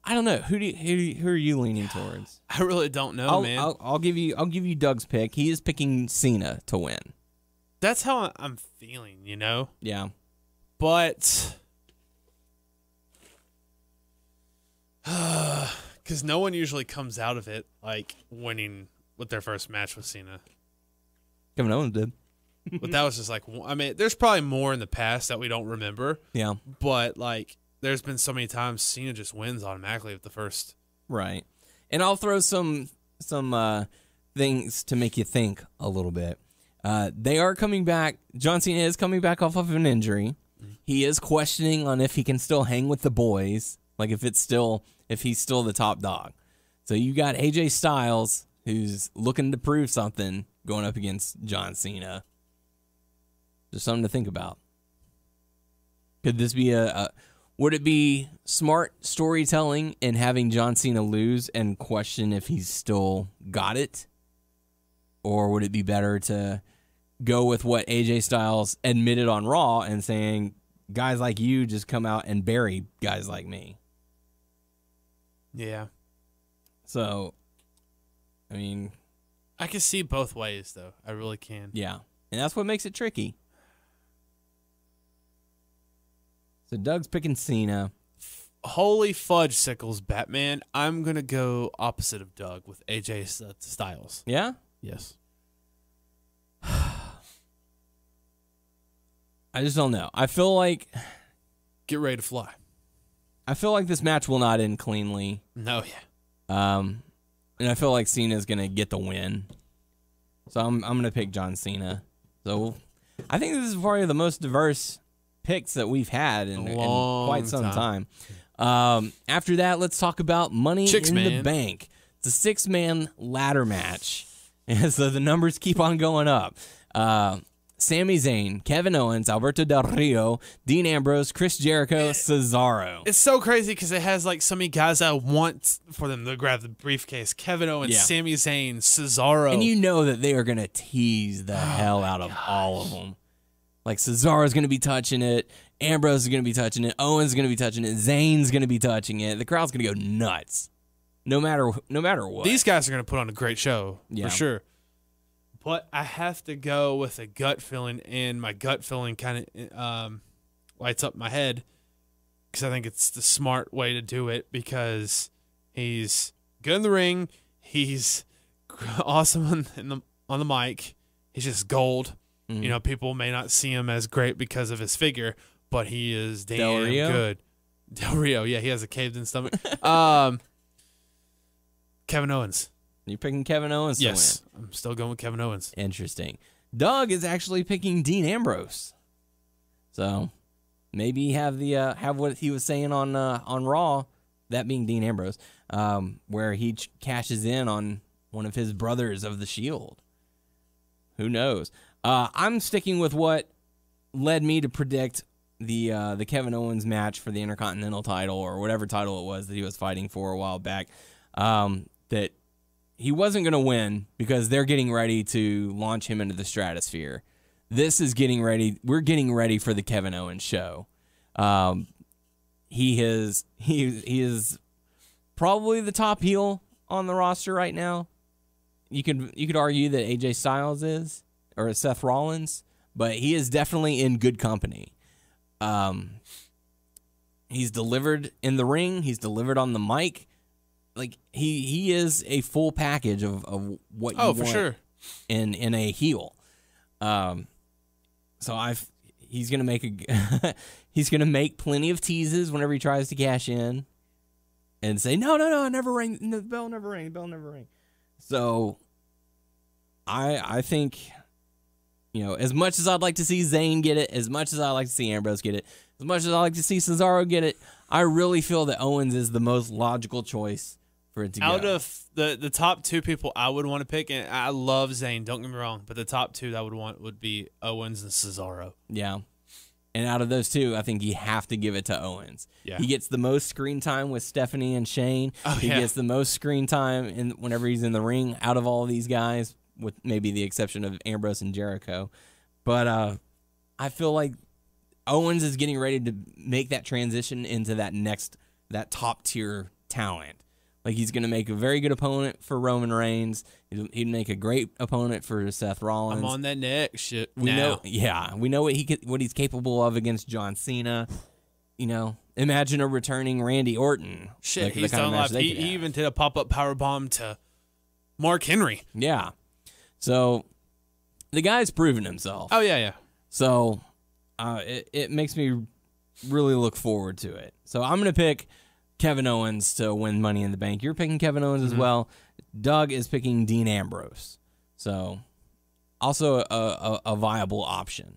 I don't know. Who are you leaning towards? I really don't know, man. I'll give you Doug's pick. He is picking Cena to win. That's how I'm feeling, Yeah. But because no one usually comes out of it like winning with their first match with Cena. Kevin Owens did. But that was just like, I mean, there's probably more in the past that we don't remember. Yeah. But like, there's been so many times Cena just wins automatically with the first. Right. And I'll throw some things to make you think a little bit. They are coming back. John Cena is coming back off of an injury. He is questioning on if he can still hang with the boys, like if he's still the top dog. So you got AJ Styles, who's looking to prove something, going up against John Cena. Just something to think about. Could this be would it be smart storytelling in having John Cena lose and question if he's still got it? Or would it be better to go with what AJ Styles admitted on Raw and saying, guys like you just come out and bury guys like me? Yeah. So, I mean, I can see both ways, though. I really can. yeah. And that's what makes it tricky. So Doug's picking Cena. Holy fudge sickles, Batman. I'm going to go opposite of Doug with AJ Styles. Yeah? Yes. I just don't know. I feel like Get ready to fly. this match will not end cleanly. No, yeah. And I feel like Cena's going to get the win. So I'm going to pick John Cena. So I think this is probably the most diverse picks that we've had in quite some time. After that, let's talk about Money in the Bank. It's a 6-man ladder match. And so the numbers keep on going up. Sami Zayn, Kevin Owens, Alberto Del Rio, Dean Ambrose, Chris Jericho, Cesaro. It's so crazy because it has like so many guys I want for them to grab the briefcase. Kevin Owens, Sami Zayn, Cesaro. And you know that they are going to tease the hell out of all of them. Like Cesaro's going to be touching it. Ambrose is going to be touching it. Owens is going to be touching it. Zayn's going to be touching it. The crowd's going to go nuts. No matter what. These guys are going to put on a great show, Yeah. for sure. But I have to go with a gut feeling, and my gut feeling kind of lights up my head because I think it's the smart way to do it because he's good in the ring. He's awesome on the mic. He's just gold. Mm-hmm. You know, people may not see him as great because of his figure, but he is damn Del Rio? good. Del Rio, yeah, he has a caved-in stomach. Kevin Owens. You're picking Kevin Owens to win. Yes, I'm still going with Kevin Owens. Interesting. Doug is actually picking Dean Ambrose. So maybe have what he was saying on Raw, that being Dean Ambrose, where he cashes in on one of his brothers of the Shield. Who knows? I'm sticking with what led me to predict the Kevin Owens match for the Intercontinental title, or whatever title it was that he was fighting for a while back. That he wasn't going to win because they're getting ready to launch him into the stratosphere. This is getting ready. We're getting ready for the Kevin Owens show. He is probably the top heel on the roster right now. You could argue that AJ Styles is, or Seth Rollins, but he is definitely in good company. He's delivered in the ring. He's delivered on the mic. Like he is a full package of what you want for sure. in a heel. So he's gonna make he's gonna make plenty of teases whenever he tries to cash in, and say no, I never rang, the bell never rang. So I think, as much as I'd like to see Zayn get it, as much as I'd like to see Ambrose get it, as much as I'd like to see Cesaro get it, I really feel that Owens is the most logical choice for it to go. Out of the top two people I would want to pick, and I love Zayn, don't get me wrong, but the top two that I would want would be Owens and Cesaro. Yeah. And out of those two, I think you have to give it to Owens. Yeah. He gets the most screen time with Stephanie and Shane. He gets the most screen time whenever he's in the ring out of all of these guys, with maybe the exception of Ambrose and Jericho. But I feel like Owens is getting ready to make that transition into that top-tier talent. Like, he's going to make a very good opponent for Roman Reigns. He'd make a great opponent for Seth Rollins. I'm on that next shit we now. We know what he's capable of against John Cena. Imagine a returning Randy Orton. Shit, he's done a lot. He even did a pop-up powerbomb to Mark Henry. Yeah. So, the guy's proven himself. Oh, yeah. So, it makes me really look forward to it. So, I'm going to pick Kevin Owens to win Money in the Bank. You're picking Kevin Owens as well. Doug is picking Dean Ambrose. So, also a viable option.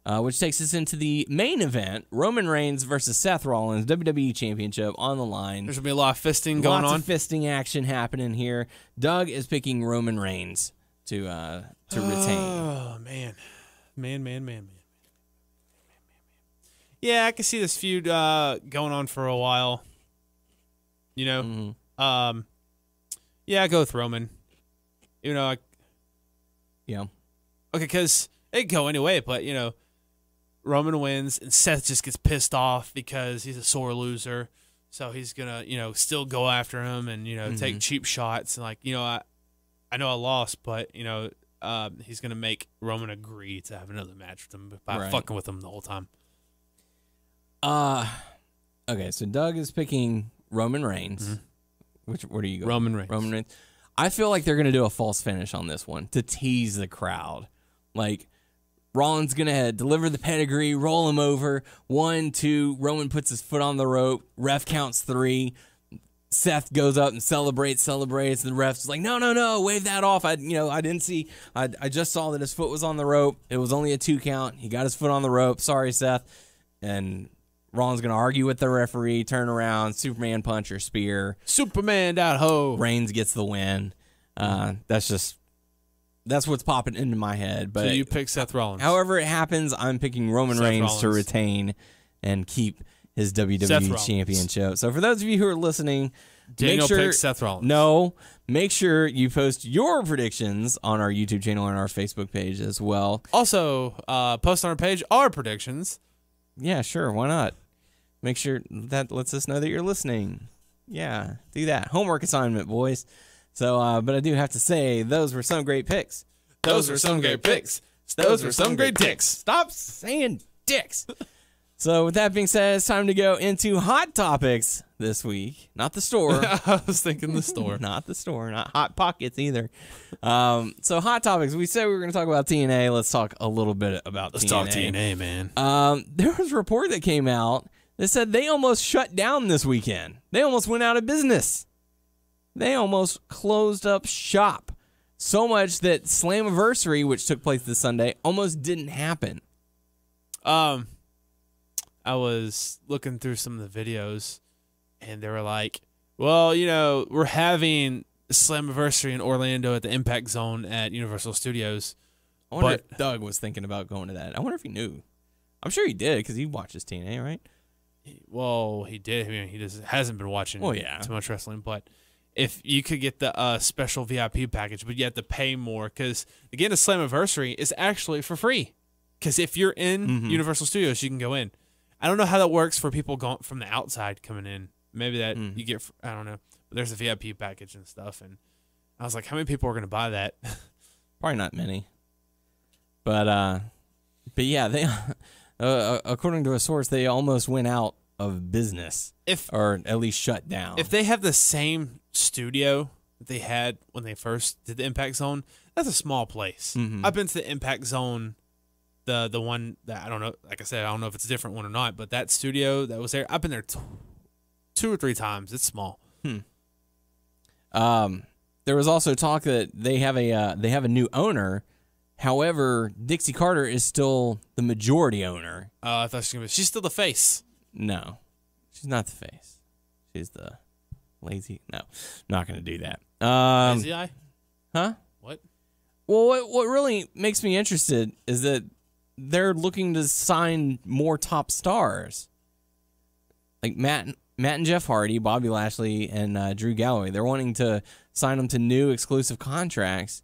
Which takes us into the main event, Roman Reigns versus Seth Rollins, WWE Championship on the line. There's going to be a lot of fisting going on. Lots of fisting action happening here. Doug is picking Roman Reigns to retain. Oh, man. Man. Yeah, I can see this feud going on for a while. Yeah, I go with Roman. Yeah. Okay, because it could go anyway, but, Roman wins, and Seth just gets pissed off because he's a sore loser. So he's going to, still go after him and, take cheap shots. And, I know I lost, but, he's going to make Roman agree to have another match with him by fucking with him the whole time. Okay, so Doug is picking Roman Reigns. Where do you go? Roman Reigns. I feel like they're going to do a false finish on this one to tease the crowd. Like, Rollins going to deliver the pedigree, roll him over. 1, 2, Roman puts his foot on the rope. Ref counts 3. Seth goes up and celebrates. The ref's like, no, wave that off. I didn't see. I just saw that his foot was on the rope. It was only a 2 count. He got his foot on the rope. Sorry, Seth. And Rollins going to argue with the referee, turn around, Superman punch or spear. Superman that hoe. Reigns gets the win. That's what's popping into my head. But so you pick Seth Rollins. However it happens, I'm picking Roman Reigns to retain and keep his WWE Championship. So for those of you who are listening, Daniel picks Seth Rollins. No, make sure you post your predictions on our YouTube channel and our Facebook page as well. Also, post on our page our predictions. Yeah, sure. Why not? Make sure that lets us know that you're listening. Yeah, do that. Homework assignment, boys. So, but I do have to say, those were some great picks. Those were some great picks. Those were some great dicks. Stop saying dicks. So, with that being said, it's time to go into Hot Topics this week. Not the store. I was thinking the store. Not the store. Not Hot Pockets either. So, Hot Topics. We said we were going to talk about TNA. Let's talk a little bit about TNA. Let's talk TNA, man. There was a report that came out that said they almost shut down this weekend. They almost went out of business. they almost closed up shop. So much that Slammiversary, which took place this Sunday, almost didn't happen. I was looking through some of the videos, and they were like, well, we're having Slammiversary in Orlando at the Impact Zone at Universal Studios. I wonder if Doug was thinking about going to that. I wonder if he knew. I'm sure he did because he watches TNA, right? Well, he did. I mean, he just hasn't been watching too much wrestling. But if you could get the special VIP package, but you have to pay more because, again, the Slammiversary is actually for free. Because if you're in Universal Studios, you can go in. I don't know how that works for people going from the outside coming in. Maybe that you get, I don't know. But there's a VIP package and stuff. And I was like, how many people are going to buy that? Probably not many. But yeah, they according to a source, they almost went out of business, or at least shut down. If they have the same studio that they had when they first did the Impact Zone, that's a small place. I've been to the Impact Zone, the one that I don't know. Like I said, I don't know if it's a different one or not, but that studio that was there, I've been there 2 or 3 times. It's small. There was also talk that they have a new owner. However, Dixie Carter is still the majority owner. I thought she's still the face. No, she's not the face. She's the lazy. No, not going to do that. Lazy eye? Huh? What? Well, what really makes me interested is that they're looking to sign more top stars, like Matt and Jeff Hardy, Bobby Lashley, and Drew Galloway. They're wanting to sign them to new exclusive contracts,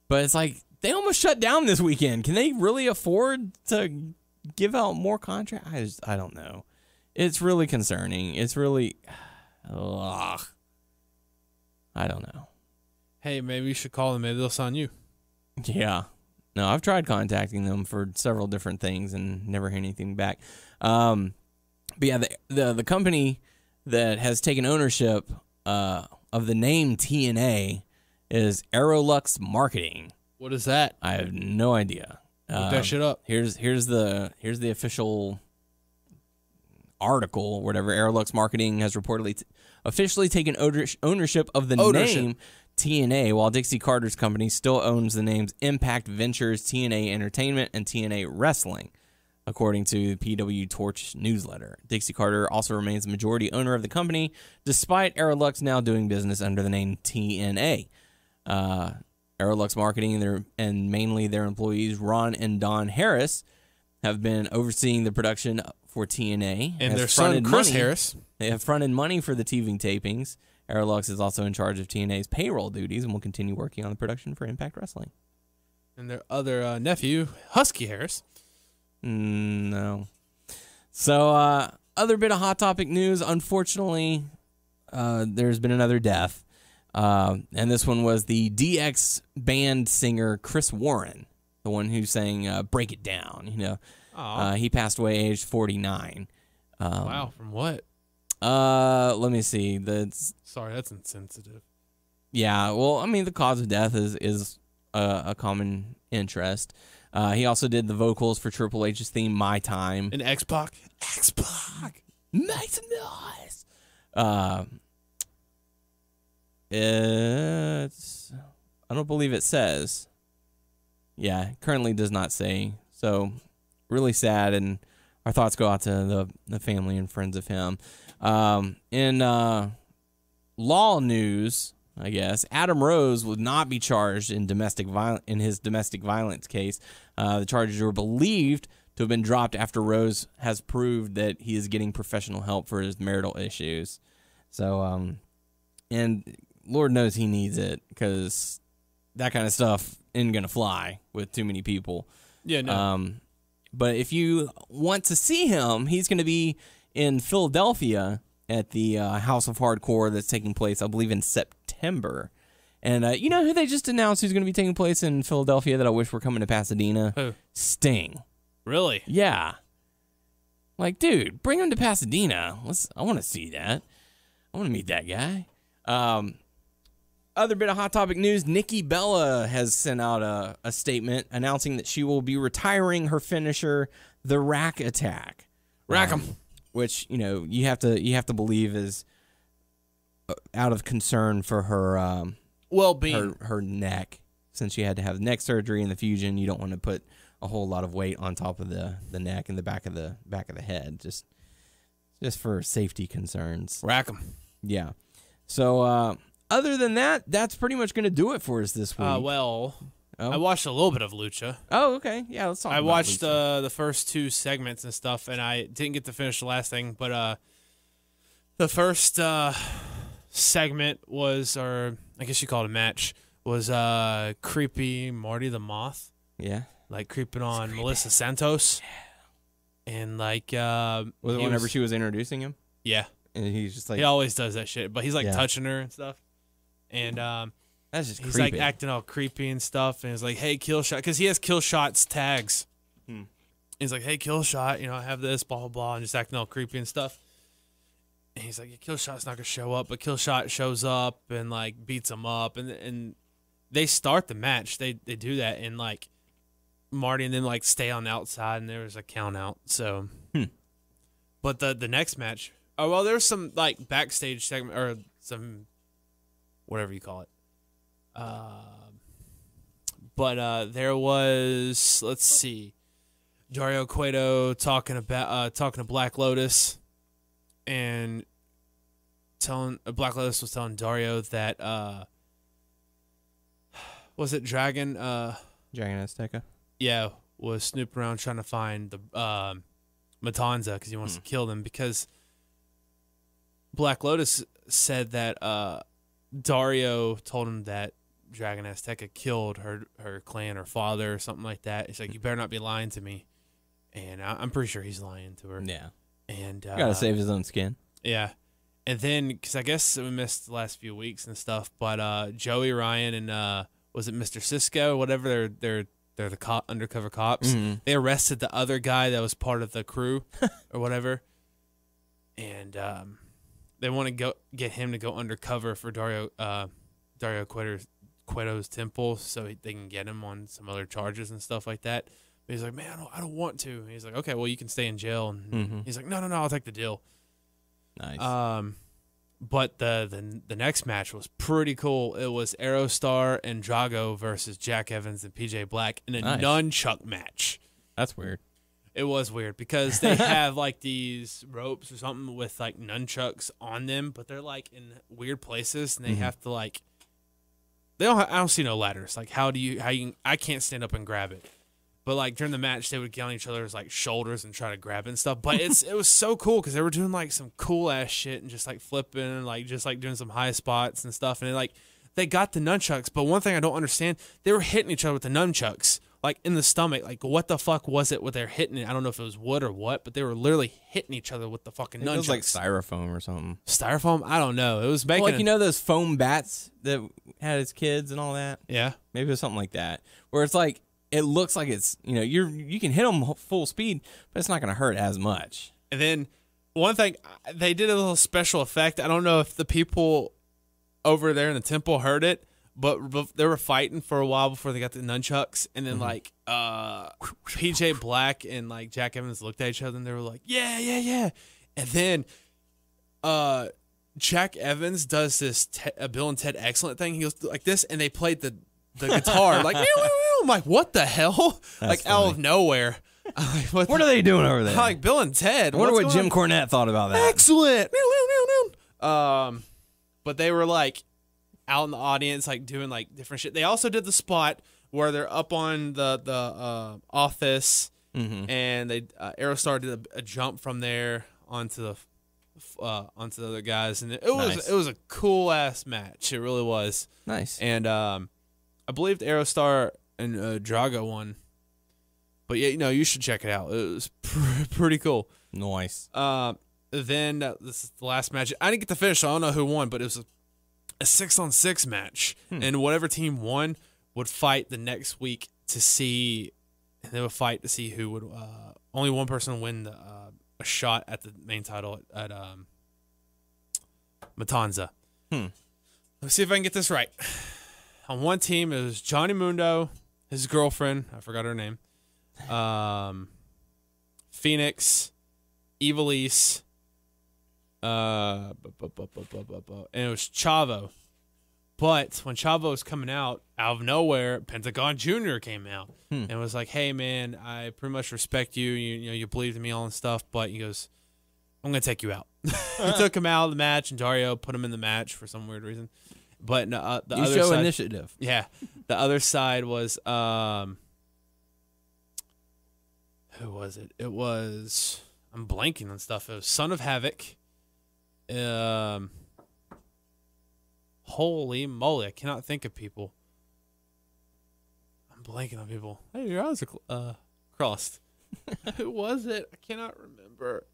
but it's like they almost shut down this weekend. Can they really afford to give out more contracts? I don't know. It's really concerning. It's really, I don't know. Hey, maybe you should call them. Maybe they'll sign you. Yeah. No, I've tried contacting them for several different things and never hear anything back. But yeah, the company that has taken ownership of the name TNA is Aerolux Marketing. What is that? I have no idea. Look that shit up. Here's the official article. Whatever. Aerolux Marketing has reportedly officially taken ownership of the name TNA, while Dixie Carter's company still owns the names Impact Ventures, TNA Entertainment, and TNA Wrestling, according to the PW Torch newsletter. Dixie Carter also remains the majority owner of the company, despite Aerolux now doing business under the name TNA. Aerolux Marketing and mainly their employees, Ron and Don Harris, have been overseeing the production for TNA. And their son, Chris Harris. They have fronted money for the TV tapings. Aerolux is also in charge of TNA's payroll duties and will continue working on the production for Impact Wrestling. And their other nephew, Husky Harris. No. So, other bit of Hot Topic news. Unfortunately, there's been another death. And this one was the DX band singer Chris Warren, the one who sang Break It Down. He passed away aged 49. Wow, from what? Let me see. Sorry, that's insensitive. Yeah, well, I mean, the cause of death is a common interest. He also did the vocals for Triple H's theme, My Time. And X-Pac. Make some noise. I don't believe it says. Yeah, currently does not say. So, really sad, and our thoughts go out to the family and friends of him. In law news, I guess, Adam Rose would not be charged in his domestic violence case. The charges were believed to have been dropped after Rose has proved that he is getting professional help for his marital issues. So, and Lord knows he needs it, because that kind of stuff isn't going to fly with too many people. Yeah, no. But if you want to see him, he's going to be in Philadelphia at the House of Hardcore that's taking place, I believe, in September. And you know who they just announced who's going to be taking place in Philadelphia that I wish were coming to Pasadena? Who? Sting. Really? Yeah. Like, dude, bring him to Pasadena. I want to see that. I want to meet that guy. Other bit of Hot Topic news, Nikki Bella has sent out a statement announcing that she will be retiring her finisher, the Rack Attack. Rack 'em. Which, you have to believe is out of concern for her well-being. her neck, since she had to have neck surgery and the fusion. You don't want to put a whole lot of weight on top of the neck and the back of the head, just for safety concerns. Rack 'em. Yeah. So other than that, that's pretty much going to do it for us this week. I watched a little bit of Lucha. Oh, okay. Yeah, let's talk about I watched Lucha. the first 2 segments and stuff, and I didn't get to finish the last thing. But the first segment was, or I guess you call it a match, was creepy Marty the Moth. Yeah. Like creeping on Melissa Santos. Yeah. And like was it whenever she was introducing him? Yeah. And he's just like, he always does that shit, but he's like touching her and stuff. And that's just he's creepy. like acting all creepy and stuff, and he's like, "Hey, Killshot," because he has Killshot's tags. He's like, "Hey, Killshot, I have this, blah blah blah," and just acting all creepy and stuff. And he's like, yeah, "Killshot's not gonna show up," but Killshot shows up and like beats him up, and they start the match. They do that, and like Marty and them like stay on the outside, and there was a count out. So, but the next match, there's some like backstage segment or some whatever you call it. But there was, let's see, Dario Cueto talking to Black Lotus, and Black Lotus was telling Dario that was it Dragon Azteca? Yeah, was snooping around trying to find the Matanza because he wants to kill them, because Black Lotus said that Dario told him that Dragon Azteca killed her clan or father or something like that. He's like, "You better not be lying to me," and I'm pretty sure he's lying to her. Yeah, and gotta save his own skin. Yeah, and then because I guess we missed the last few weeks and stuff, but Joey Ryan and was it Mr. Cisco, whatever, they're the undercover cops. They arrested the other guy that was part of the crew or whatever, and they want to get him to go undercover for Dario Cueto's temple, so they can get him on some other charges and stuff like that. But he's like, "Man, I don't want to." And he's like, "Okay, well, you can stay in jail." And he's like, "No, I'll take the deal." Nice. But the next match was pretty cool. It was Aerostar and Drago versus Jack Evans and PJ Black in a nunchuck match. That's weird. It was weird because they have like these ropes or something with like nunchucks on them, but they're like in weird places, and they have to like. I don't see no ladders. Like I can't stand up and grab it. But like during the match, they would get on each other's like shoulders and try to grab it and stuff. But it was so cool because they were doing like some cool ass shit and just like flipping and like just like doing some high spots and stuff. And they got the nunchucks. But one thing I don't understand, they were hitting each other with the nunchucks like in the stomach. Like what the fuck was it? What they're hitting it? I don't know if it was wood or what, but they were literally hitting each other with the fucking nunchucks. It was like styrofoam or something. Styrofoam? I don't know. It was making those foam bats that had his kids and all that. Yeah, maybe it was something like that, where it's like. It looks like it's, you can hit them full speed, but it's not going to hurt as much. And then one thing, they did a little special effect. I don't know if the people over there in the temple heard it, but they were fighting for a while before they got the nunchucks. And then PJ Black and like Jack Evans looked at each other and they were like, yeah. And then Jack Evans does this Bill and Ted Excellent thing. He goes like this, and they played the guitar like I'm like, what the hell? That's like funny. Out of nowhere. I'm like, what are they doing over there? I'm like Bill and Ted. I wonder what Jim Cornette thought about that. Excellent. But they were like out in the audience, like doing like different shit. They also did the spot where they're up on the office, and they Aerostar did a jump from there onto the other guys, and it was a cool ass match. It really was nice. And I believe Aerostar and Drago won. But yeah, you should check it out. It was pretty cool. Nice. Then this is the last match. I didn't get to finish, so I don't know who won, but it was a 6-on-6 match. And whatever team won would fight the next week to see, and they would fight to see who would, only one person would win a shot at the main title at Matanza. Let's see if I can get this right. On one team, it was Johnny Mundo, his girlfriend, I forgot her name, Phoenix, Evilise, it was Chavo. But when Chavo was coming out of nowhere, Pentagon Jr. came out and was like, "Hey man, I pretty much respect you. You believed in me all and stuff." But he goes, "I'm gonna take you out." He took him out of the match, and Dario put him in the match for some weird reason. But the other show side, initiative. Yeah, the other side was who was it? It was, I'm blanking on stuff. It was Son of Havoc. Holy moly, I cannot think of people. I'm blanking on people. Hey, your eyes are crossed. Who was it? I cannot remember.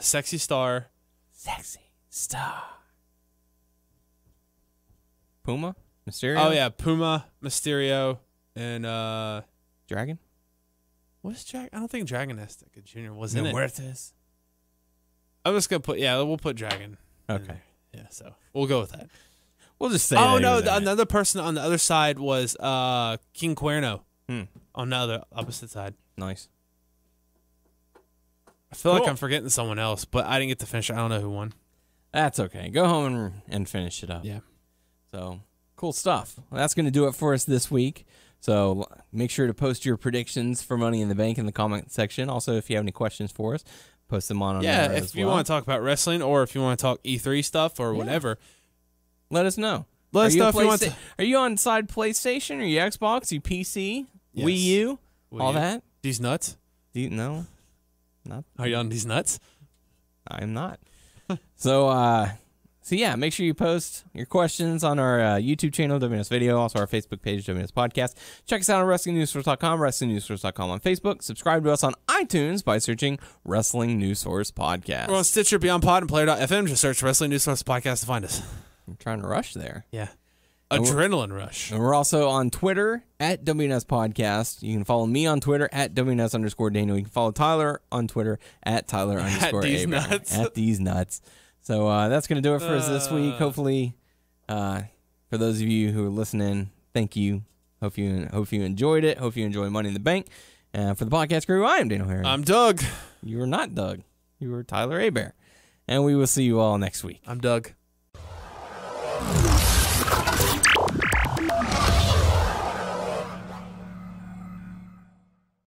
Sexy Star. Puma? Mysterio? Oh yeah, Puma, Mysterio, and Dragon? what is Dragon? I don't think Dragon Azteca Jr. was in it. Muertes. I'm just gonna put we'll put Dragon. Okay. Yeah, so we'll go with that. We'll just say Oh that no, he was in it. another person on the other side was King Cuerno. On the other opposite side. Nice. I feel like I'm forgetting someone else, but I didn't get to finish it. I don't know who won. That's okay. Go home and finish it up. Yeah. So, cool stuff. Well, that's going to do it for us this week. So, make sure to post your predictions for Money in the Bank in the comment section. Also, if you have any questions for us, post them on Yeah, there if as you well. want to talk about wrestling or if you want to talk E3 stuff or whatever. Let us know. Let us know if you want to. Are you on side PlayStation? Are you Xbox? Are you PC? Yes. Wii U? Wii All U. that? These nuts? No. Not. Are you on these nuts? I'm not. So yeah, make sure you post your questions on our YouTube channel, WNS Video, also our Facebook page, WNS Podcast. Check us out on WrestlingNewsSource.com, WrestlingNewsSource.com on Facebook. Subscribe to us on iTunes by searching Wrestling News Source Podcast. We're on Stitcher, Beyond Pod, and Player.fm. Just search Wrestling News Source Podcast to find us. I'm trying to rush there. Yeah. Adrenaline rush. And we're also on Twitter at WNS Podcast. You can follow me on Twitter at WNS_Daniel. You can follow Tyler on Twitter at Tyler_Abraham. At these nuts. So that's going to do it for us this week. Hopefully, for those of you who are listening, thank you. Hope you enjoyed it. Hope you enjoy Money in the Bank. For the podcast crew, I am Daniel Herring. I'm Doug. You were not Doug. You were Tyler Abear. And we will see you all next week. I'm Doug.